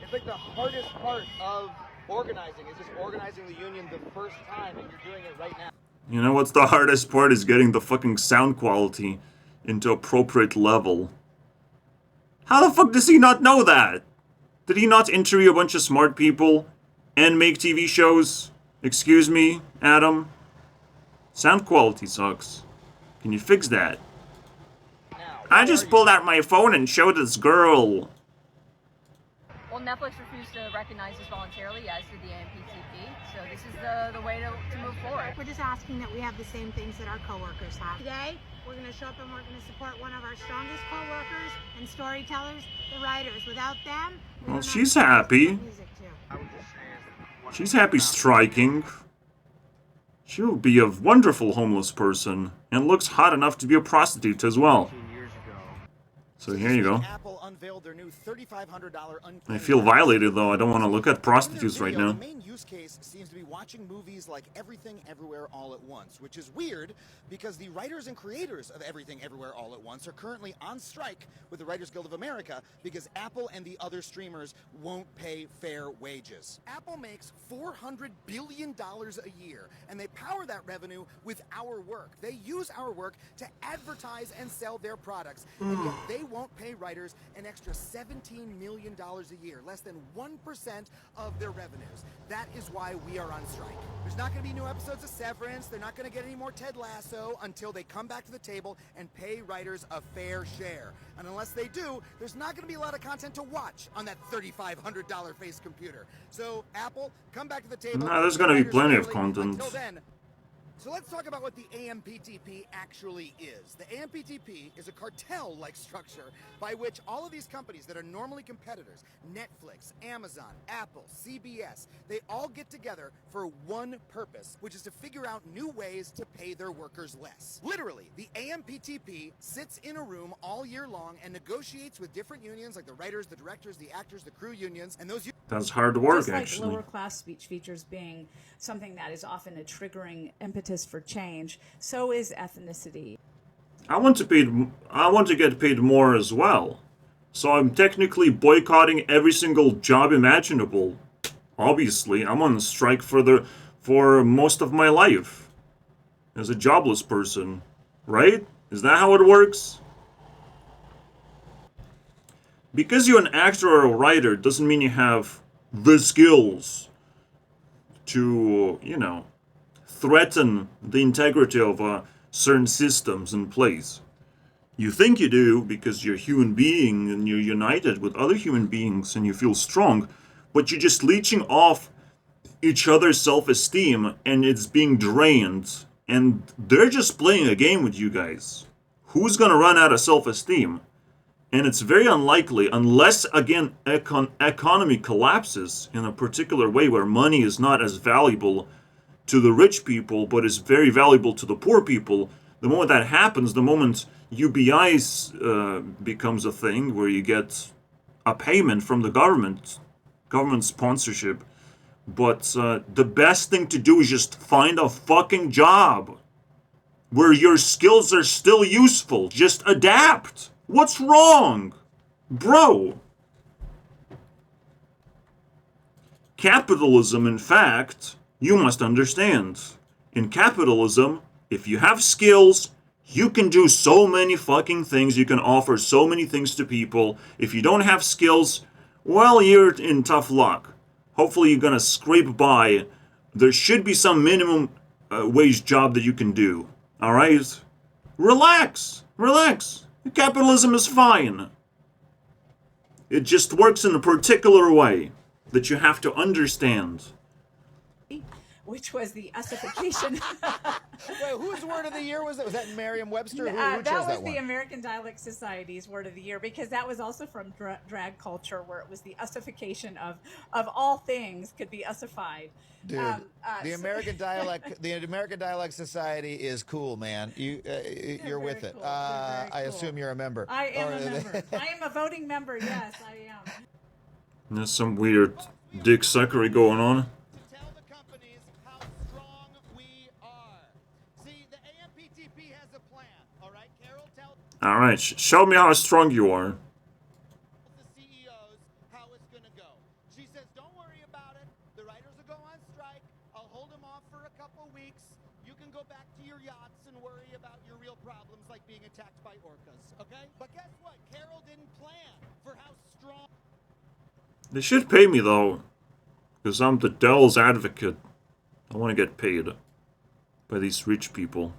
It's like the hardest part of organizing is just organizing the union the first time, and you're doing it right now. You know what's the hardest part is getting the fucking sound quality into appropriate level. How the fuck does he not know that? Did he not interview a bunch of smart people and make TV shows? Excuse me, Adam? Sound quality sucks. Can you fix that? I just pulled out my phone and showed this girl. Well, Netflix refused to recognize this voluntarily, as did the AMPTP. So this is the way to move forward. We're just asking that we have the same things that our coworkers have. Today, we're going to show up and we're going to support one of our strongest coworkers and storytellers, the writers. Without them, Well, she's happy. She's happy striking. She would be a wonderful homeless person, and looks hot enough to be a prostitute as well. So here you go. Apple unveiled their new $3,500 I feel violated though. I don't want to look at prostitutes right now. The main use case seems to be watching movies like Everything Everywhere All at Once, which is weird because the writers and creators of Everything Everywhere All at Once are currently on strike with the Writers Guild of America because Apple and the other streamers won't pay fair wages. Apple makes $400 billion a year, and they power that revenue with our work. They use our work to advertise and sell their products, and yet they won't pay writers an extra $17 million a year, less than 1% of their revenues. That is why we are on strike. There's not going to be new episodes of Severance. They're not going to get any more Ted Lasso until they come back to the table and pay writers a fair share. And unless they do, there's not going to be a lot of content to watch on that $3,500 face computer. So, Apple, come back to the table. Nah, there's going to be plenty of content. Until then, so let's talk about what the AMPTP actually is. The AMPTP is a cartel-like structure by which all of these companies that are normally competitors, Netflix, Amazon, Apple, CBS, they all get together for one purpose, which is to figure out new ways to pay their workers less. Literally, the AMPTP sits in a room all year long and negotiates with different unions like the writers, the directors, the actors, the crew unions, and those That's hard work, Just like actually. lower class speech features being something that is often a triggering impetus for change, so is ethnicity. I want to get paid more as well. So I'm technically boycotting every single job imaginable. Obviously, I'm on strike for most of my life as a jobless person, right? Is that how it works? Because you're an actor or a writer doesn't mean you have the skills to, you know, threaten the integrity of certain systems in place. You think you do because you're a human being and you're united with other human beings and you feel strong, but you're just leeching off each other's self-esteem and it's being drained. And they're just playing a game with you guys. Who's gonna run out of self-esteem? And it's very unlikely, unless, again, economy collapses in a particular way where money is not as valuable to the rich people, but is very valuable to the poor people. The moment that happens, the moment UBI becomes a thing where you get a payment from the government sponsorship. But the best thing to do is just find a fucking job where your skills are still useful. Just adapt. What's wrong? Bro. Capitalism, in fact, you must understand. In capitalism, if you have skills, you can do so many fucking things. You can offer so many things to people. If you don't have skills, well, you're in tough luck. Hopefully you're gonna scrape by. There should be some minimum wage job that you can do. Alright? Relax. Relax. Capitalism is fine. It just works in a particular way that you have to understand. Which was the usification. Wait, whose word of the year was it? Was that Merriam-Webster? Who chose that was that one? the American Dialect Society's word of the year, because that was also from drag culture, where it was the usification of all things could be usified. Dude, the American Dialect Society is cool, man. You're with it. Cool. I assume you're a member. I am a member. I am a voting member. Yes, I am. There's some weird dick suckery going on. All right, show me how strong you are. They should pay me though, because I'm the devil's advocate. I want to get paid by these rich people.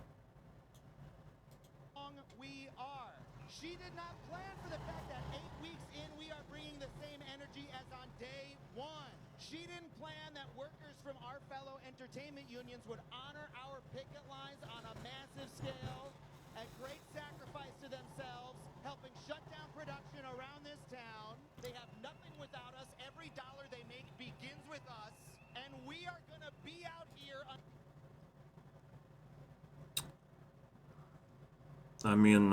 from our fellow entertainment unions would honor our picket lines on a massive scale at great sacrifice to themselves, helping shut down production around this town. They have nothing without us. Every dollar they make begins with us, and we are going to be out here. I mean,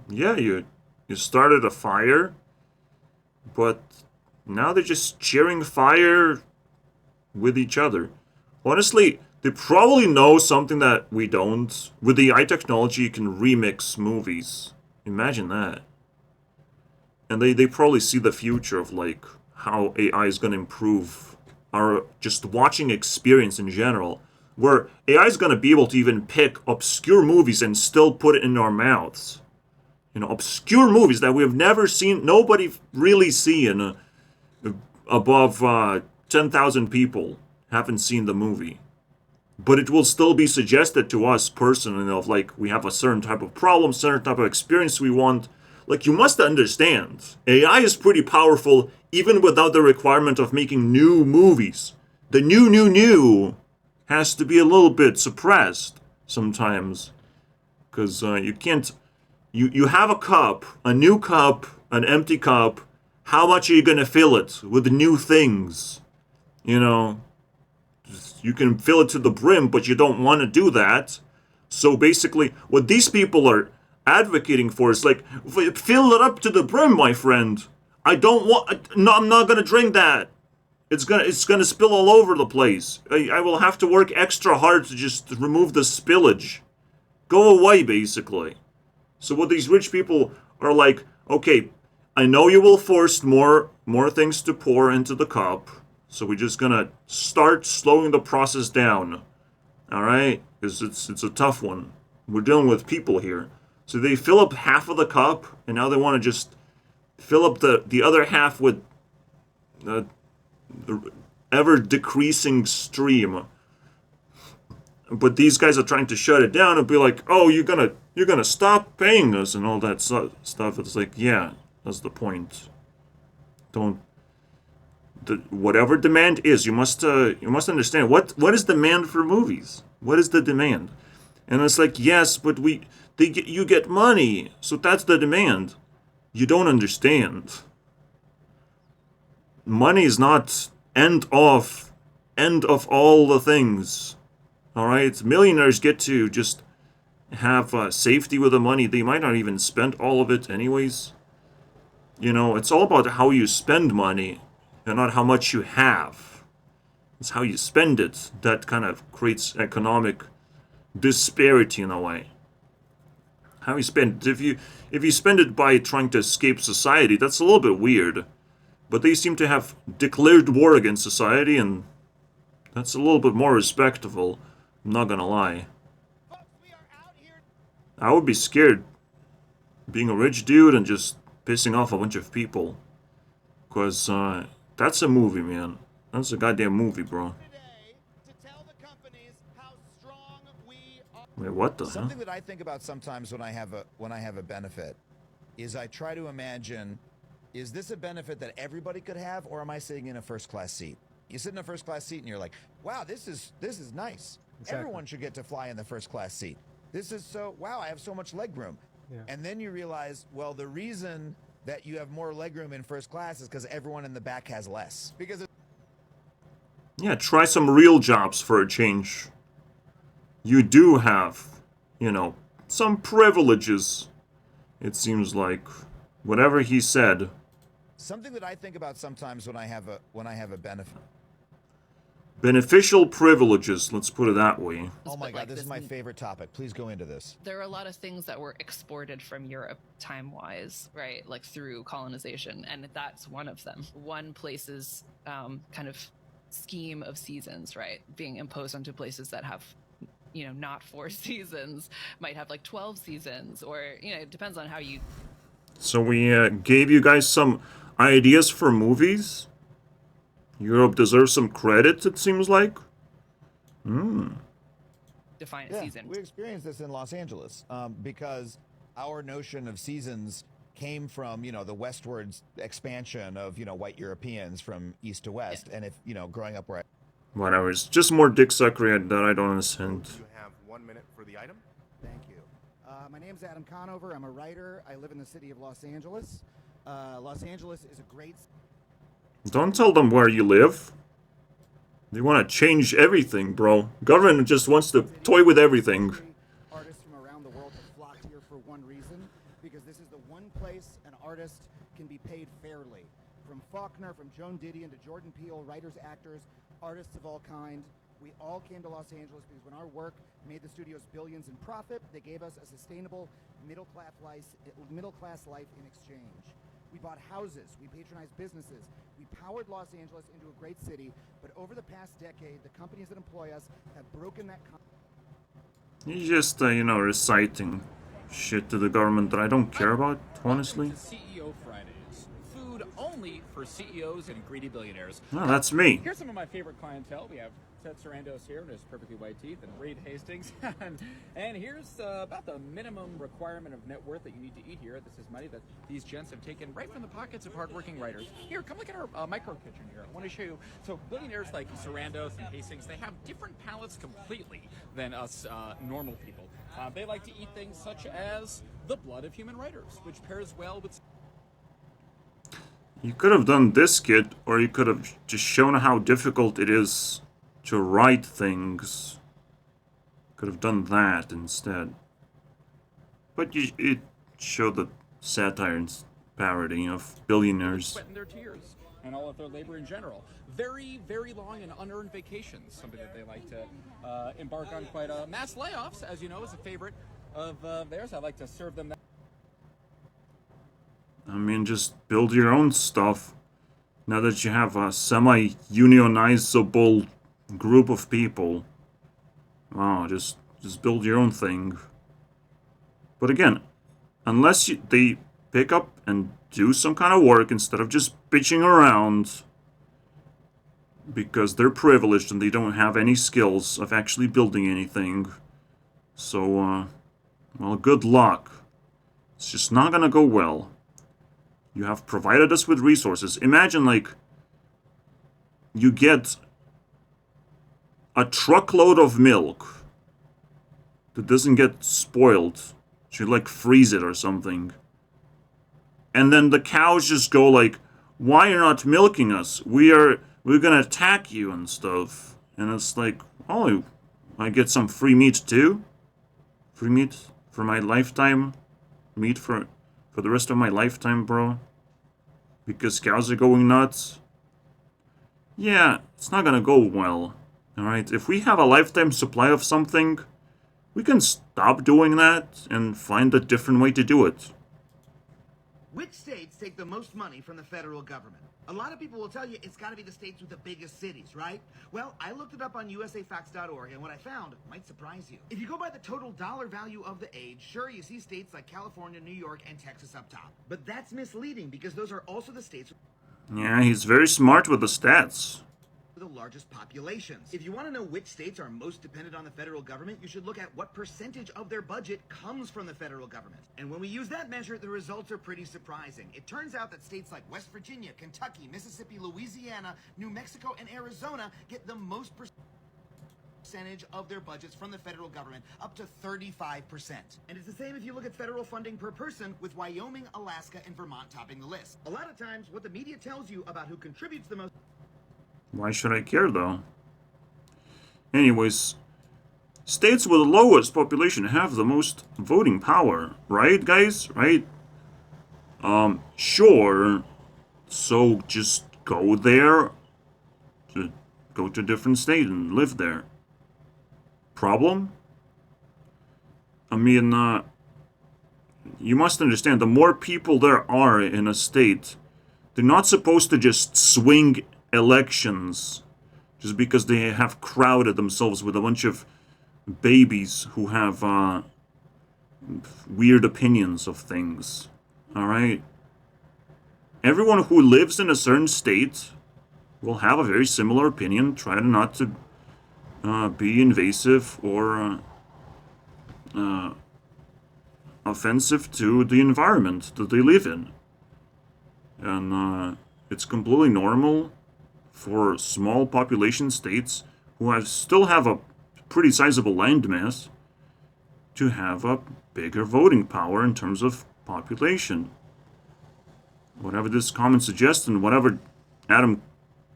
yeah, you started a fire, but now they're just sharing fire with each other. Honestly, they probably know something that we don't. With the AI technology, you can remix movies. Imagine that. And they probably see the future of, like, how AI is going to improve our just watching experience in general. Where AI is going to be able to even pick obscure movies and still put it in our mouths. You know, obscure movies that we have never seen, nobody really seen. Above 10,000 people haven't seen the movie. But it will still be suggested to us personally of, like, we have a certain type of problem, certain type of experience we want. Like, you must understand, AI is pretty powerful even without the requirement of making new movies. The new has to be a little bit suppressed sometimes. Because you can't... You have a cup, a new cup, an empty cup. How much are you going to fill it with new things? You know, you can fill it to the brim, but you don't want to do that. So basically, what these people are advocating for is like, fill it up to the brim, my friend. I don't want... No, I'm not going to drink that. It's gonna spill all over the place. I will have to work extra hard to just remove the spillage. Go away, basically. So what these rich people are like, okay, I know you will force more things to pour into the cup, so we're just gonna start slowing the process down. Alright? Because it's a tough one. We're dealing with people here. So they fill up half of the cup, and now they want to just fill up the other half with the ever-decreasing stream. But these guys are trying to shut it down and be like, oh, you're gonna stop paying us and all that stuff. It's like, yeah, that's the point. Whatever demand is, you must understand what is demand for movies. What is the demand? And it's like, yes, but you get money, so that's the demand. You don't understand. Money is not end of all the things. Alright, millionaires get to just have safety with the money. They might not even spend all of it anyways. You know, it's all about how you spend money and not how much you have. It's how you spend it that kind of creates economic disparity in a way. How you spend it. If you spend it by trying to escape society, that's a little bit weird. But they seem to have declared war against society, and that's a little bit more respectable. I'm not gonna lie. I would be scared being a rich dude and just pissing off a bunch of people. Because that's a movie, man. That's a goddamn movie, bro. Wait, what the hell? Something that I think about sometimes when I have a benefit is I try to imagine, is this a benefit that everybody could have, or am I sitting in a first-class seat? You sit in a first-class seat and you're like, wow, this is nice. Exactly. Everyone should get to fly in the first-class seat. This is so, wow, I have so much legroom. Yeah. And then you realize, well, the reason that you have more legroom in first class is because everyone in the back has less. Because yeah, try some real jobs for a change. You do have, you know, some privileges, it seems like. Whatever he said. Something that I think about sometimes when I have a benefit. Beneficial privileges, let's put it that way. Oh my God, this is my favorite topic. Please go into this. There are a lot of things that were exported from Europe time-wise, right? Like through colonization, and that's one of them. One place's kind of scheme of seasons, right? Being imposed onto places that have, you know, not 4 seasons, might have like 12 seasons, or, you know, it depends on how you... So we gave you guys some ideas for movies. Europe deserves some credit, it seems like. Define a season. We experienced this in Los Angeles because our notion of seasons came from, you know, the westwards expansion of, you know, white Europeans from east to west. And if, you know, growing up where Whatever, it's just more dick suckery that I don't understand. You have 1 minute for the item. Thank you. My name's Adam Conover. I'm a writer. I live in the city of Los Angeles. Los Angeles is a great... Don't tell them where you live. They want to change everything, bro. Government just wants to toy with everything. Artists from around the world have flocked here for one reason, because this is the one place an artist can be paid fairly. From Faulkner, from Joan Didion to Jordan Peele, writers, actors, artists of all kind, we all came to Los Angeles because when our work made the studios billions in profit, they gave us a sustainable middle-class life in exchange. We bought houses, we patronized businesses, we powered Los Angeles into a great city, but over the past decade, the companies that employ us have broken that... He's just, you know, reciting shit to the government that I don't care about, honestly. CEO Fridays. Food only for CEOs and greedy billionaires. Oh, that's me. Here's some of my favorite clientele. We have Ted Sarandos here with his perfectly white teeth, and Reed Hastings. and here's about the minimum requirement of net worth that you need to eat here. This is money that these gents have taken right from the pockets of hardworking writers. Here, come look at our micro kitchen here. I want to show you. So billionaires like Sarandos and Hastings, they have different palates completely than us normal people. They like to eat things such as the blood of human writers, which pairs well with... You could have done this, kid, or you could have just shown how difficult it is to write things. Could have done that instead. But it showed the satire and parody of billionaires. Sweat and their tears, and all of their labor in general. Very, very long and unearned vacations, something that they like to embark on quite a... Mass layoffs, as you know, is a favorite of theirs. I like to serve them that. I mean, just build your own stuff. Now that you have a semi-unionizable group of people. Wow, just build your own thing. But again, unless they pick up and do some kind of work instead of just bitching around because they're privileged and they don't have any skills of actually building anything. So, well, good luck. It's just not gonna go well. You have provided us with resources. Imagine, like, you get a truckload of milk that doesn't get spoiled. You, like, freeze it or something. And then the cows just go, like, why are you not milking us? We're gonna attack you and stuff. And it's like, oh, I get some free meat too? Free meat for my lifetime? Meat for the rest of my lifetime, bro? Because cows are going nuts? Yeah, it's not gonna go well. Alright, if we have a lifetime supply of something, we can stop doing that and find a different way to do it. Which states take the most money from the federal government? A lot of people will tell you it's got to be the states with the biggest cities, right? Well, I looked it up on usafacts.org, and what I found might surprise you. If you go by the total dollar value of the aid, sure, you see states like California, New York, and Texas up top. But that's misleading because those are also the states Yeah, he's very smart with the stats. with the largest populations. If you want to know which states are most dependent on the federal government, you should look at what percentage of their budget comes from the federal government. And when we use that measure, the results are pretty surprising. It turns out that states like West Virginia, Kentucky, Mississippi, Louisiana, New Mexico, and Arizona get the most percentage of their budgets from the federal government, up to 35%. And it's the same if you look at federal funding per person, with Wyoming, Alaska, and Vermont topping the list. A lot of times, what the media tells you about who contributes the most... Why should I care, though? Anyways, states with the lowest population have the most voting power, right, guys? Right? Sure. So just go there, go to a different state and live there. Problem? I mean, you must understand, the more people there are in a state, they're not supposed to just swing elections just because they have crowded themselves with a bunch of babies who have weird opinions of things. Alright? Everyone who lives in a certain state will have a very similar opinion. Try not to be invasive or offensive to the environment that they live in. And it's completely normal for small population states who still have a pretty sizable landmass to have a bigger voting power in terms of population. Whatever this comment suggests and whatever Adam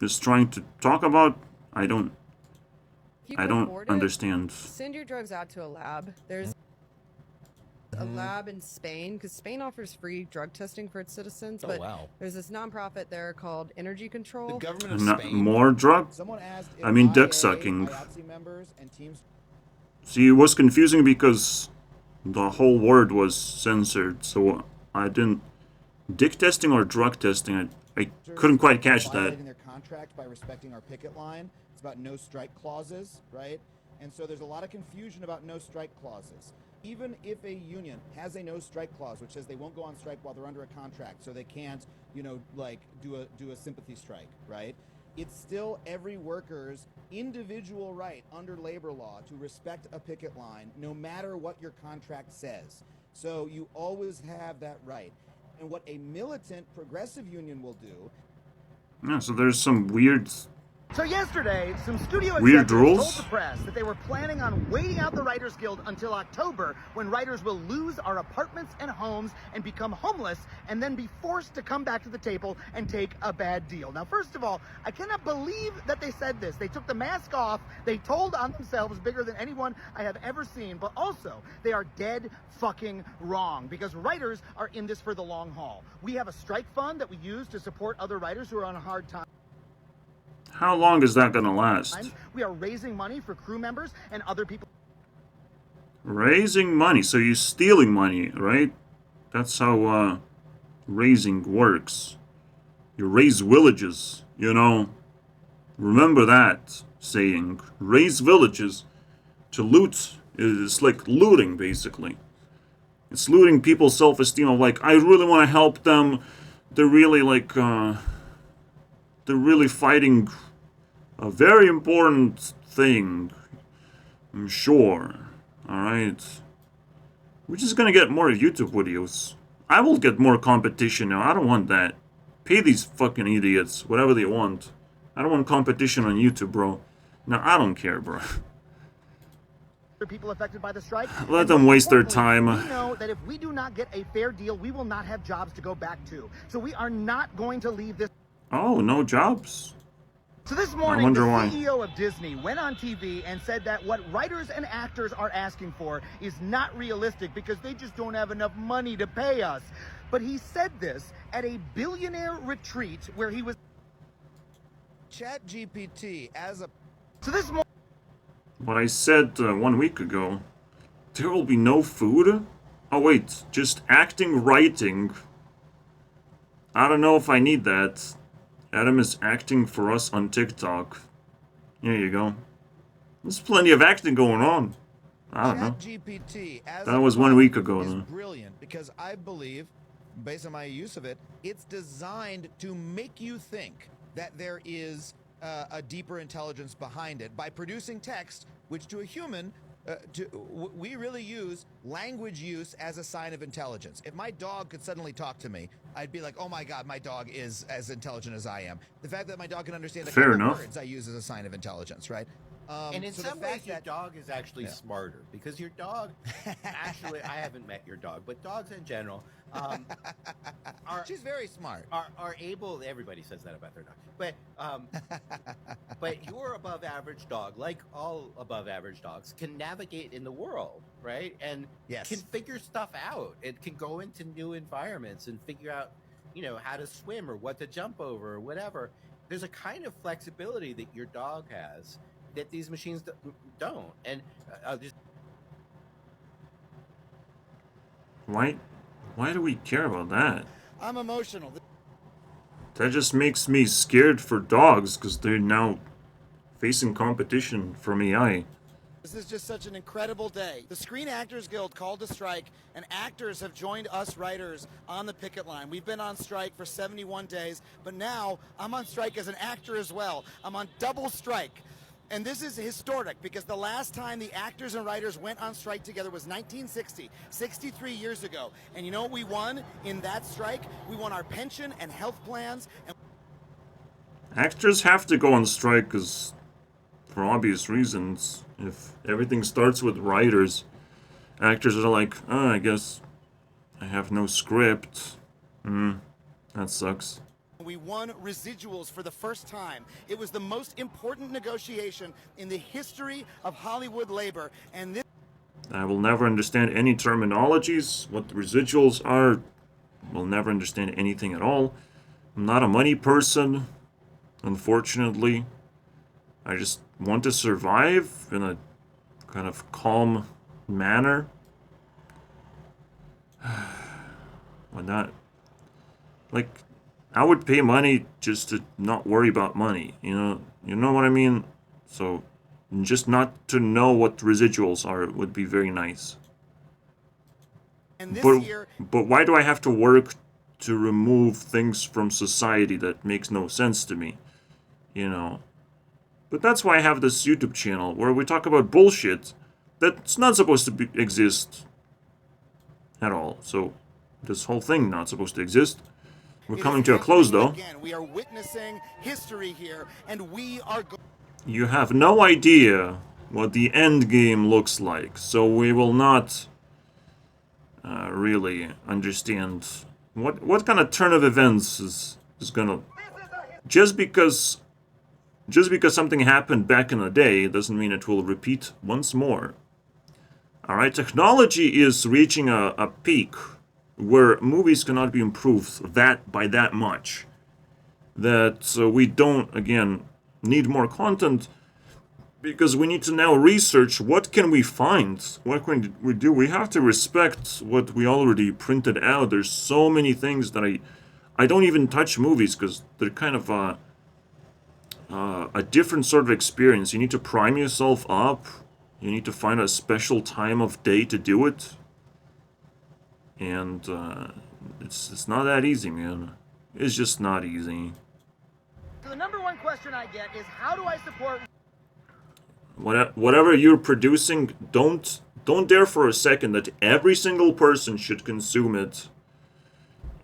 is trying to talk about, I don't understand. Send your drugs out to a lab. There's a lab in Spain, because Spain offers free drug testing for its citizens. Oh, but wow. there's this nonprofit there called Energy Control. The government of Not Spain. more drug? Someone asked if I mean, dick IA, sucking. IATSE members and teams. See, it was confusing because the whole word was censored, so I didn't. Dick testing or drug testing? I couldn't quite catch that. Violating their contract by respecting our picket line. It's about no strike clauses, right? And so there's a lot of confusion about no strike clauses. Even if a union has a no strike clause, which says they won't go on strike while they're under a contract, so they can't, you know, like do a sympathy strike, right? It's still every worker's individual right under labor law to respect a picket line, no matter what your contract says. So you always have that right. And what a militant progressive union will do. Yeah, so there's some weird. So yesterday, some studio Weird executives rules? told the press that they were planning on waiting out the Writers Guild until October, when writers will lose our apartments and homes and become homeless, and then be forced to come back to the table and take a bad deal. Now, first of all, I cannot believe that they said this. They took the mask off. They told on themselves bigger than anyone I have ever seen. But also, they are dead fucking wrong, because writers are in this for the long haul. We have a strike fund that we use to support other writers who are on a hard time. How long is that gonna last? We are raising money for crew members and other people. Raising money, so you're stealing money, right? That's how raising works. You raise villages, you know. Remember that saying. Raise villages. To loot is like looting, basically. It's looting people's self-esteem of like, I really want to help them. They're really like, they're really fighting a very important thing. I'm sure. Alright. We're just gonna get more YouTube videos. I will get more competition now. I don't want that. Pay these fucking idiots whatever they want. I don't want competition on YouTube, bro. No, I don't care, bro. People affected by the strike. Let them waste their time. We know that if we do not get a fair deal, we will not have jobs to go back to. So we are not going to leave this. Oh, no jobs. So this I morning, wonder the why. CEO of Disney went on TV and said that what writers and actors are asking for is not realistic because they just don't have enough money to pay us. But he said this at a billionaire retreat where he was. ChatGPT as a. So this morning. What I said 1 week ago. There will be no food? Oh wait, just acting, writing. I don't know if I need that. Adam is acting for us on TikTok. There you go. There's plenty of acting going on. I don't know. ChatGPT as That was 1 week ago, is though. brilliant because I believe, based on my use of it, it's designed to make you think that there is a deeper intelligence behind it by producing text, which to a human, we really use language use as a sign of intelligence. If my dog could suddenly talk to me, I'd be like, oh my God, my dog is as intelligent as I am. The fact that my dog can understand a Fair couple enough. words I use as a sign of intelligence, right? And in so the some ways, fact your that- dog is actually Yeah. smarter because your dog, actually, I haven't met your dog, but dogs in general She's very smart. Are able. Everybody says that about their dog, but your above average dog, like all above average dogs, can navigate in the world, right? And Yes. can figure stuff out. It can go into new environments and figure out, how to swim or what to jump over or whatever. There's a kind of flexibility that your dog has that these machines don't. And just Why do we care about that? I'm emotional. That just makes me scared for dogs because they're now facing competition from AI. This is just such an incredible day. The Screen Actors Guild called a strike, and actors have joined us writers on the picket line. We've been on strike for 71 days, but now I'm on strike as an actor as well. I'm on double strike. And this is historic because the last time the actors and writers went on strike together was 1960, 63 years ago. And you know what we won in that strike? We won our pension and health plans. And Actors have to go on strike because, for obvious reasons, if everything starts with writers, actors are like, oh, I guess I have no script. That sucks. we won residuals for the first time. It was the most important negotiation in the history of Hollywood labor, and this... I will never understand any terminologies, what the residuals are. Will never understand anything at all. I'm not a money person, unfortunately. I just want to survive in a kind of calm manner. Why not? Like, I would pay money just to not worry about money, you know what I mean? So, just not to know what residuals are would be very nice. And this But why do I have to work to remove things from society that makes no sense to me? You know? But that's why I have this YouTube channel where we talk about bullshit that's not supposed to exist at all. So, this whole thing not supposed to exist. We're coming to a close, though. Again, we are witnessing history here, and we are... You have no idea what the end game looks like, so we will not really understand what kind of turn of events is gonna... Just because something happened back in the day doesn't mean it will repeat once more. Alright, technology is reaching a peak where movies cannot be improved by that much. That we don't, again, need more content because we need to now research what can we find, what can we do. We have to respect what we already printed out. There's so many things that I don't even touch movies because they're kind of a different sort of experience. You need to prime yourself up. You need to find a special time of day to do it. And it's not that easy, man. It's just not easy. So the number one question I get is, how do I support... Whatever you're producing, don't dare for a second that every single person should consume it.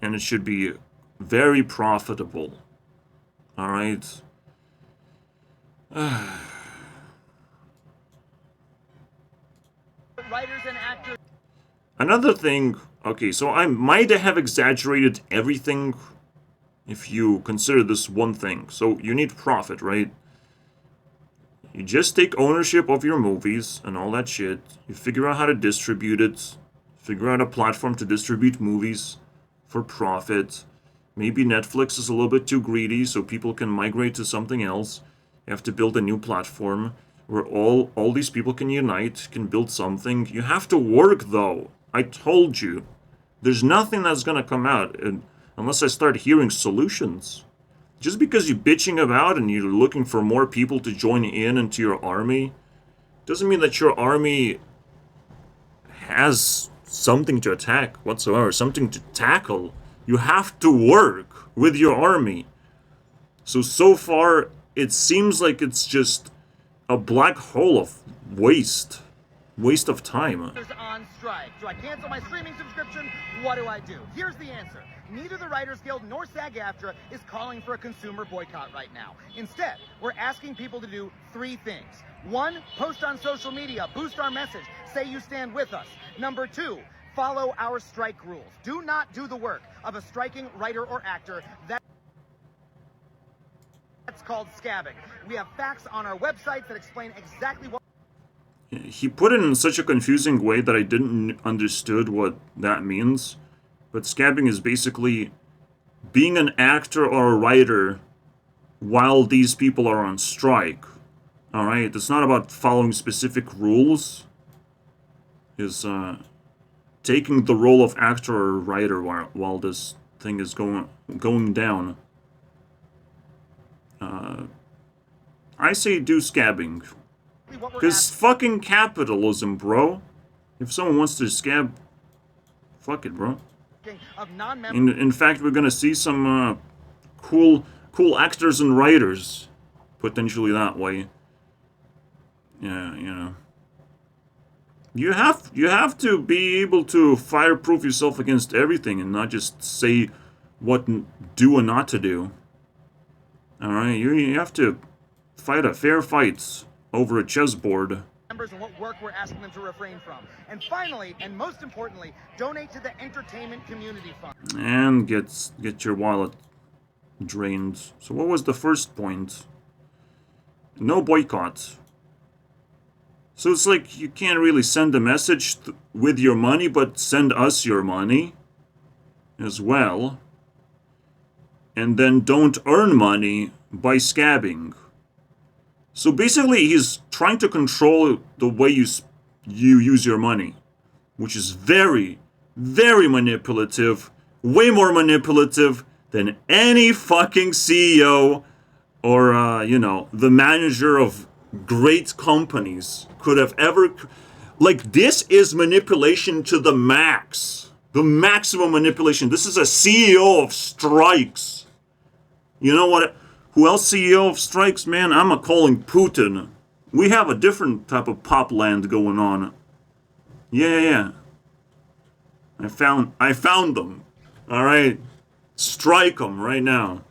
And it should be very profitable. Alright? Writers and actors... Another thing, okay, so I might have exaggerated everything if you consider this one thing. So you need profit, right? You just take ownership of your movies and all that shit. You figure out how to distribute it. Figure out a platform to distribute movies for profit. Maybe Netflix is a little bit too greedy, so people can migrate to something else. You have to build a new platform where all these people can unite, can build something. You have to work, though. I told you. There's nothing that's gonna come out unless I start hearing solutions. Just because you're bitching about and you're looking for more people to join into your army, doesn't mean that your army has something to attack whatsoever, something to tackle. You have to work with your army. So far, it seems like it's just a black hole of waste of time. On strike. Do I cancel my streaming subscription? What do I do? Here's the answer. Neither the Writers Guild nor SAG-AFTRA is calling for a consumer boycott right now. Instead, we're asking people to do three things. One, post on social media, boost our message, say you stand with us. Number two, follow our strike rules. Do not do the work of a striking writer or actor. That's called scabbing. We have facts on our website that explain exactly what... He put it in such a confusing way that I didn't understood what that means. But scabbing is basically being an actor or a writer while these people are on strike. Alright? It's not about following specific rules. It's taking the role of actor or writer while this thing is going down. I say do scabbing. Because fucking capitalism, bro. If someone wants to scab, fuck it, bro. In fact, we're gonna see some cool actors and writers, potentially that way. Yeah, you know. You have to be able to fireproof yourself against everything and not just say what do and not to do. All right, you have to fight a fair fight over a chessboard. Members and what work we're asking them to refrain from. And finally, and most importantly, donate to the Entertainment Community Fund. And get your wallet drained. So what was the first point? No boycott. So it's like you can't really send a message with your money, but send us your money as well. And then don't earn money by scabbing. So basically he's trying to control the way you use your money, which is very, very manipulative, way more manipulative than any fucking CEO or, you know, the manager of great companies could have ever... Like, this is manipulation to the max. The maximum manipulation. This is a CEO of strikes. You know what? Who else CEO of strikes? Man, I'm calling Putin. We have a different type of pop land going on. Yeah. I found them. All right. Strike them right now.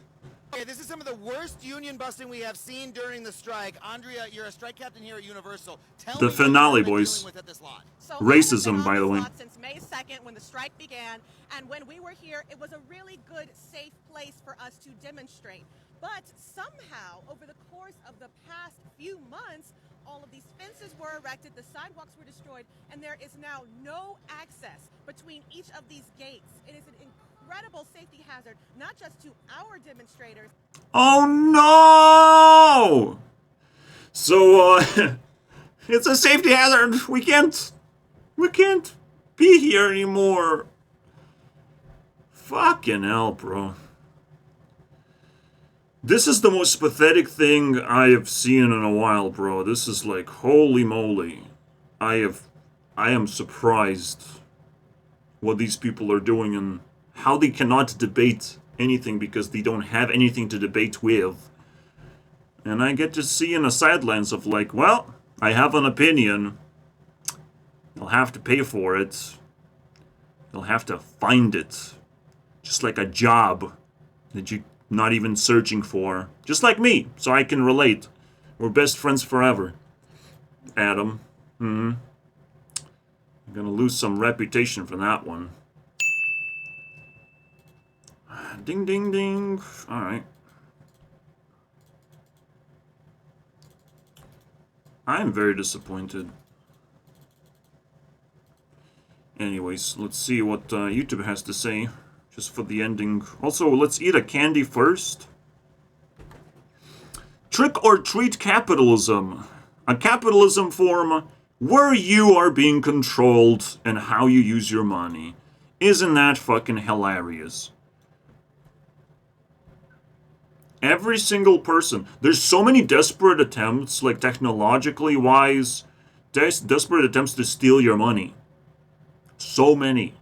Okay, this is some of the worst union busting we have seen during the strike. Andrea, you're a strike captain here at Universal. Tell The me finale, what you've been boys. dealing with at this lot. Racism, by the way. Since May 2nd, when the strike began, and when we were here, it was a really good, safe place for us to demonstrate. But somehow, over the course of the past few months, all of these fences were erected, the sidewalks were destroyed, and there is now no access between each of these gates. It is an incredible safety hazard, not just to our demonstrators. Oh no! So, it's a safety hazard. We can't be here anymore. Fucking hell, bro. This is the most pathetic thing I have seen in a while, bro. This is like, holy moly. I am surprised what these people are doing and how they cannot debate anything because they don't have anything to debate with. And I get to see in the sidelines of like, well, I have an opinion. You'll have to pay for it. You'll have to find it. Just like a job that you're not even searching for. Just like me, so I can relate. We're best friends forever. Adam. I'm gonna lose some reputation for that one. Ding, ding, ding. Alright. I am very disappointed. Anyways, let's see what YouTube has to say. Just for the ending. Also, let's eat a candy first. Trick or treat capitalism. A capitalism form where you are being controlled and how you use your money. Isn't that fucking hilarious? Every single person. There's so many desperate attempts, like technologically wise, desperate attempts to steal your money. So many.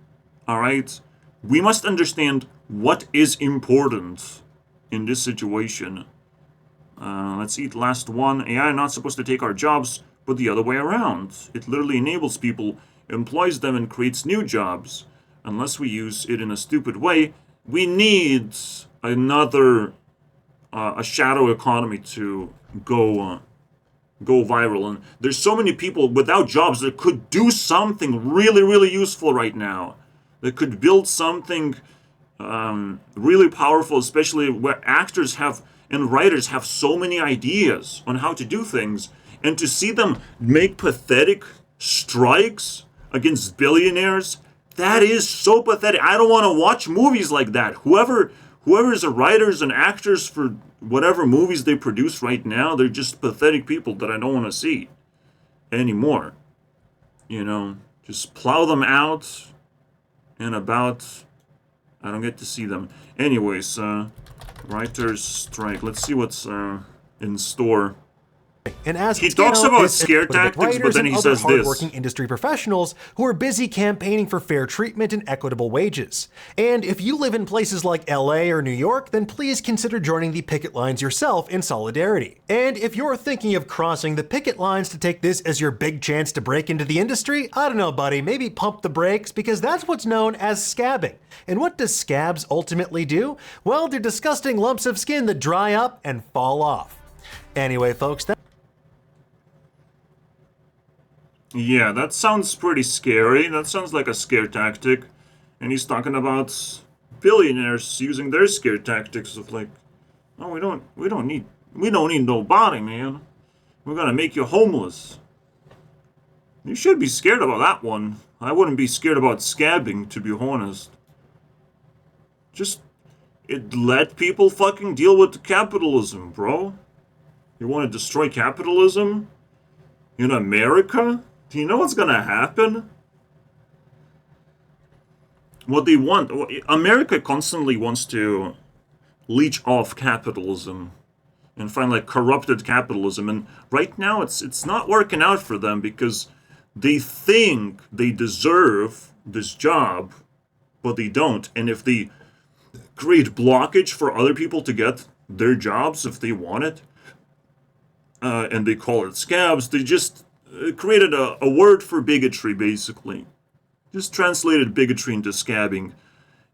Alright? We must understand what is important in this situation. Let's eat last one. AI not supposed to take our jobs, but the other way around. It literally enables people, employs them, and creates new jobs. Unless we use it in a stupid way, we need another a shadow economy to go viral. And there's so many people without jobs that could do something really, really useful right now. That could build something really powerful, especially where actors have and writers have so many ideas on how to do things. And to see them make pathetic strikes against billionaires, that is so pathetic. I don't want to watch movies like that. Whoever is the writers and actors for whatever movies they produce right now, they're just pathetic people that I don't want to see anymore. You know, just plow them out and about. I don't get to see them. Anyways, writers strike. Let's see what's in store. And as he talks about scare tactics, but then he says hardworking industry professionals who are busy campaigning for fair treatment and equitable wages. And if you live in places like LA or New York, then please consider joining the picket lines yourself in solidarity. And if you're thinking of crossing the picket lines to take this as your big chance to break into the industry, I don't know, buddy, maybe pump the brakes, because that's what's known as scabbing. And what does scabs ultimately do? Well, they're disgusting lumps of skin that dry up and fall off. Anyway, folks, yeah, that sounds pretty scary. That sounds like a scare tactic. And he's talking about billionaires using their scare tactics of like, oh, we don't need nobody, man. We're gonna make you homeless. You should be scared about that one. I wouldn't be scared about scabbing, to be honest. Just let people fucking deal with capitalism, bro. You want to destroy capitalism in America? Do you know what's gonna happen? What they want, America constantly wants to leech off capitalism and find like corrupted capitalism, and right now it's not working out for them because they think they deserve this job, but they don't. And if they create blockage for other people to get their jobs if they want it, and they call it scabs, they just created a word for bigotry, basically. Just translated bigotry into scabbing.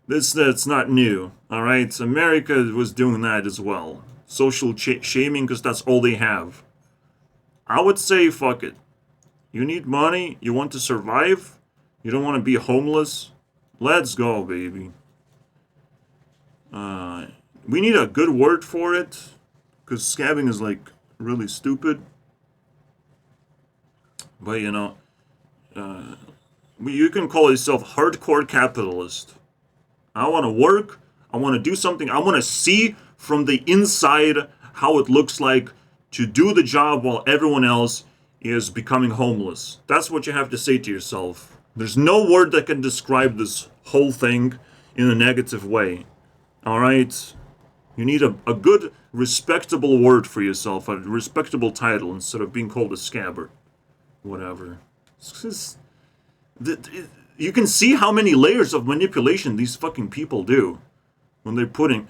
That's not new, alright? America was doing that as well. Social shaming, because that's all they have. I would say, fuck it. You need money, you want to survive, you don't want to be homeless, let's go, baby. We need a good word for it, because scabbing is, like, really stupid. But, you know, you can call yourself hardcore capitalist. I want to work, I want to do something, I want to see from the inside how it looks like to do the job while everyone else is becoming homeless. That's what you have to say to yourself. There's no word that can describe this whole thing in a negative way. Alright? You need a good, respectable word for yourself, a respectable title, instead of being called a scabber. Whatever. You can see how many layers of manipulation these fucking people do when they're putting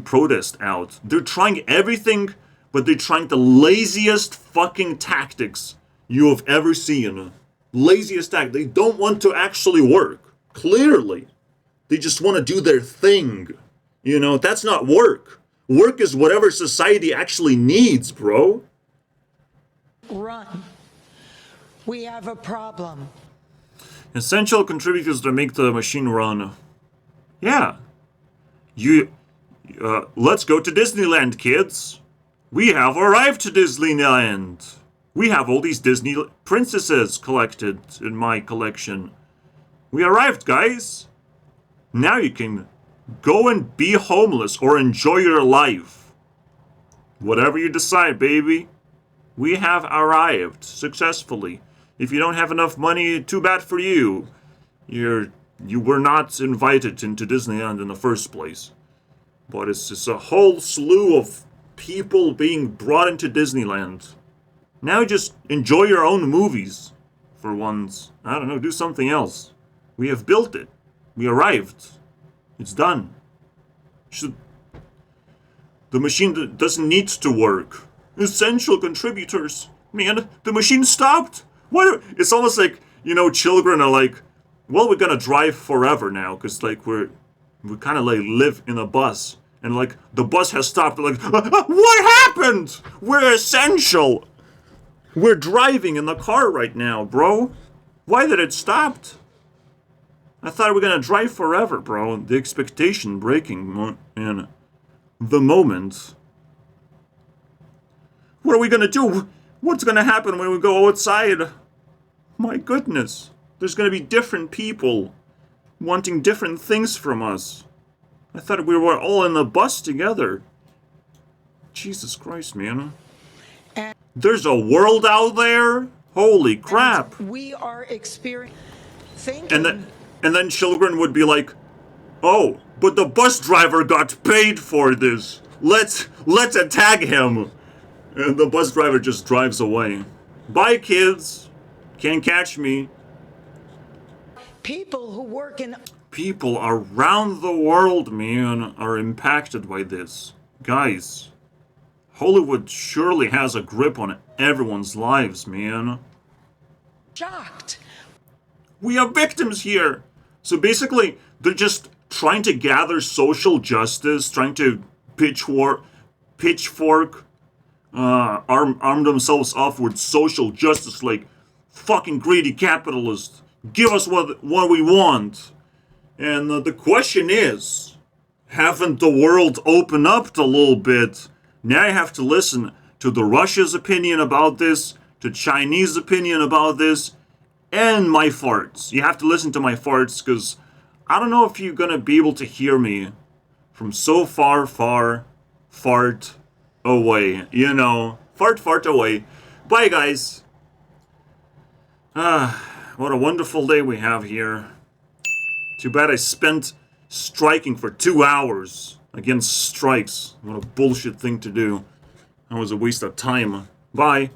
protest out. They're trying everything, but they're trying the laziest fucking tactics you have ever seen. Laziest tactics. They don't want to actually work. Clearly. They just want to do their thing. You know, that's not work. Work is whatever society actually needs, bro. Run. We have a problem. Essential contributors to make the machine run. Yeah. Let's go to Disneyland, kids. We have arrived to Disneyland. We have all these Disney princesses collected in my collection. We arrived, guys. Now you can go and be homeless or enjoy your life. Whatever you decide, baby. We have arrived successfully. If you don't have enough money, too bad for you. You were not invited into Disneyland in the first place. But it's just a whole slew of people being brought into Disneyland. Now just enjoy your own movies for once. I don't know, do something else. We have built it. We arrived. It's done. The machine doesn't need to work. Essential contributors. Man, the machine stopped. What? It's almost like, you know, children are like, well, we're gonna drive forever now, because, like, we kind of, like, live in a bus. And, like, the bus has stopped. Like, what happened? We're essential. We're driving in the car right now, bro. Why did it stop? I thought we were gonna drive forever, bro. The expectation breaking in the moment. What are we gonna do? What's gonna happen when we go outside? My goodness. There's gonna be different people wanting different things from us. I thought we were all in the bus together. Jesus Christ, man. There's a world out there? Holy crap. We are experiencing. And then children would be like, oh, but the bus driver got paid for this. Let's attack him. And the bus driver just drives away. Bye, kids. Can't catch me. People who work in... People around the world, man, are impacted by this. Guys, Hollywood surely has a grip on everyone's lives, man. Shocked. We have victims here. So basically, they're just trying to gather social justice, trying to pitchfork, arm themselves off with social justice, like fucking greedy capitalists. Give us what we want. And the question is, haven't the world opened up a little bit? Now you have to listen to the Russia's opinion about this, to Chinese opinion about this, and my farts. You have to listen to my farts, because I don't know if you're gonna be able to hear me from so far fart away. You know, fart away. Bye, guys. What a wonderful day we have here. Too bad I spent striking for 2 hours against strikes. What a bullshit thing to do. That was a waste of time. Bye.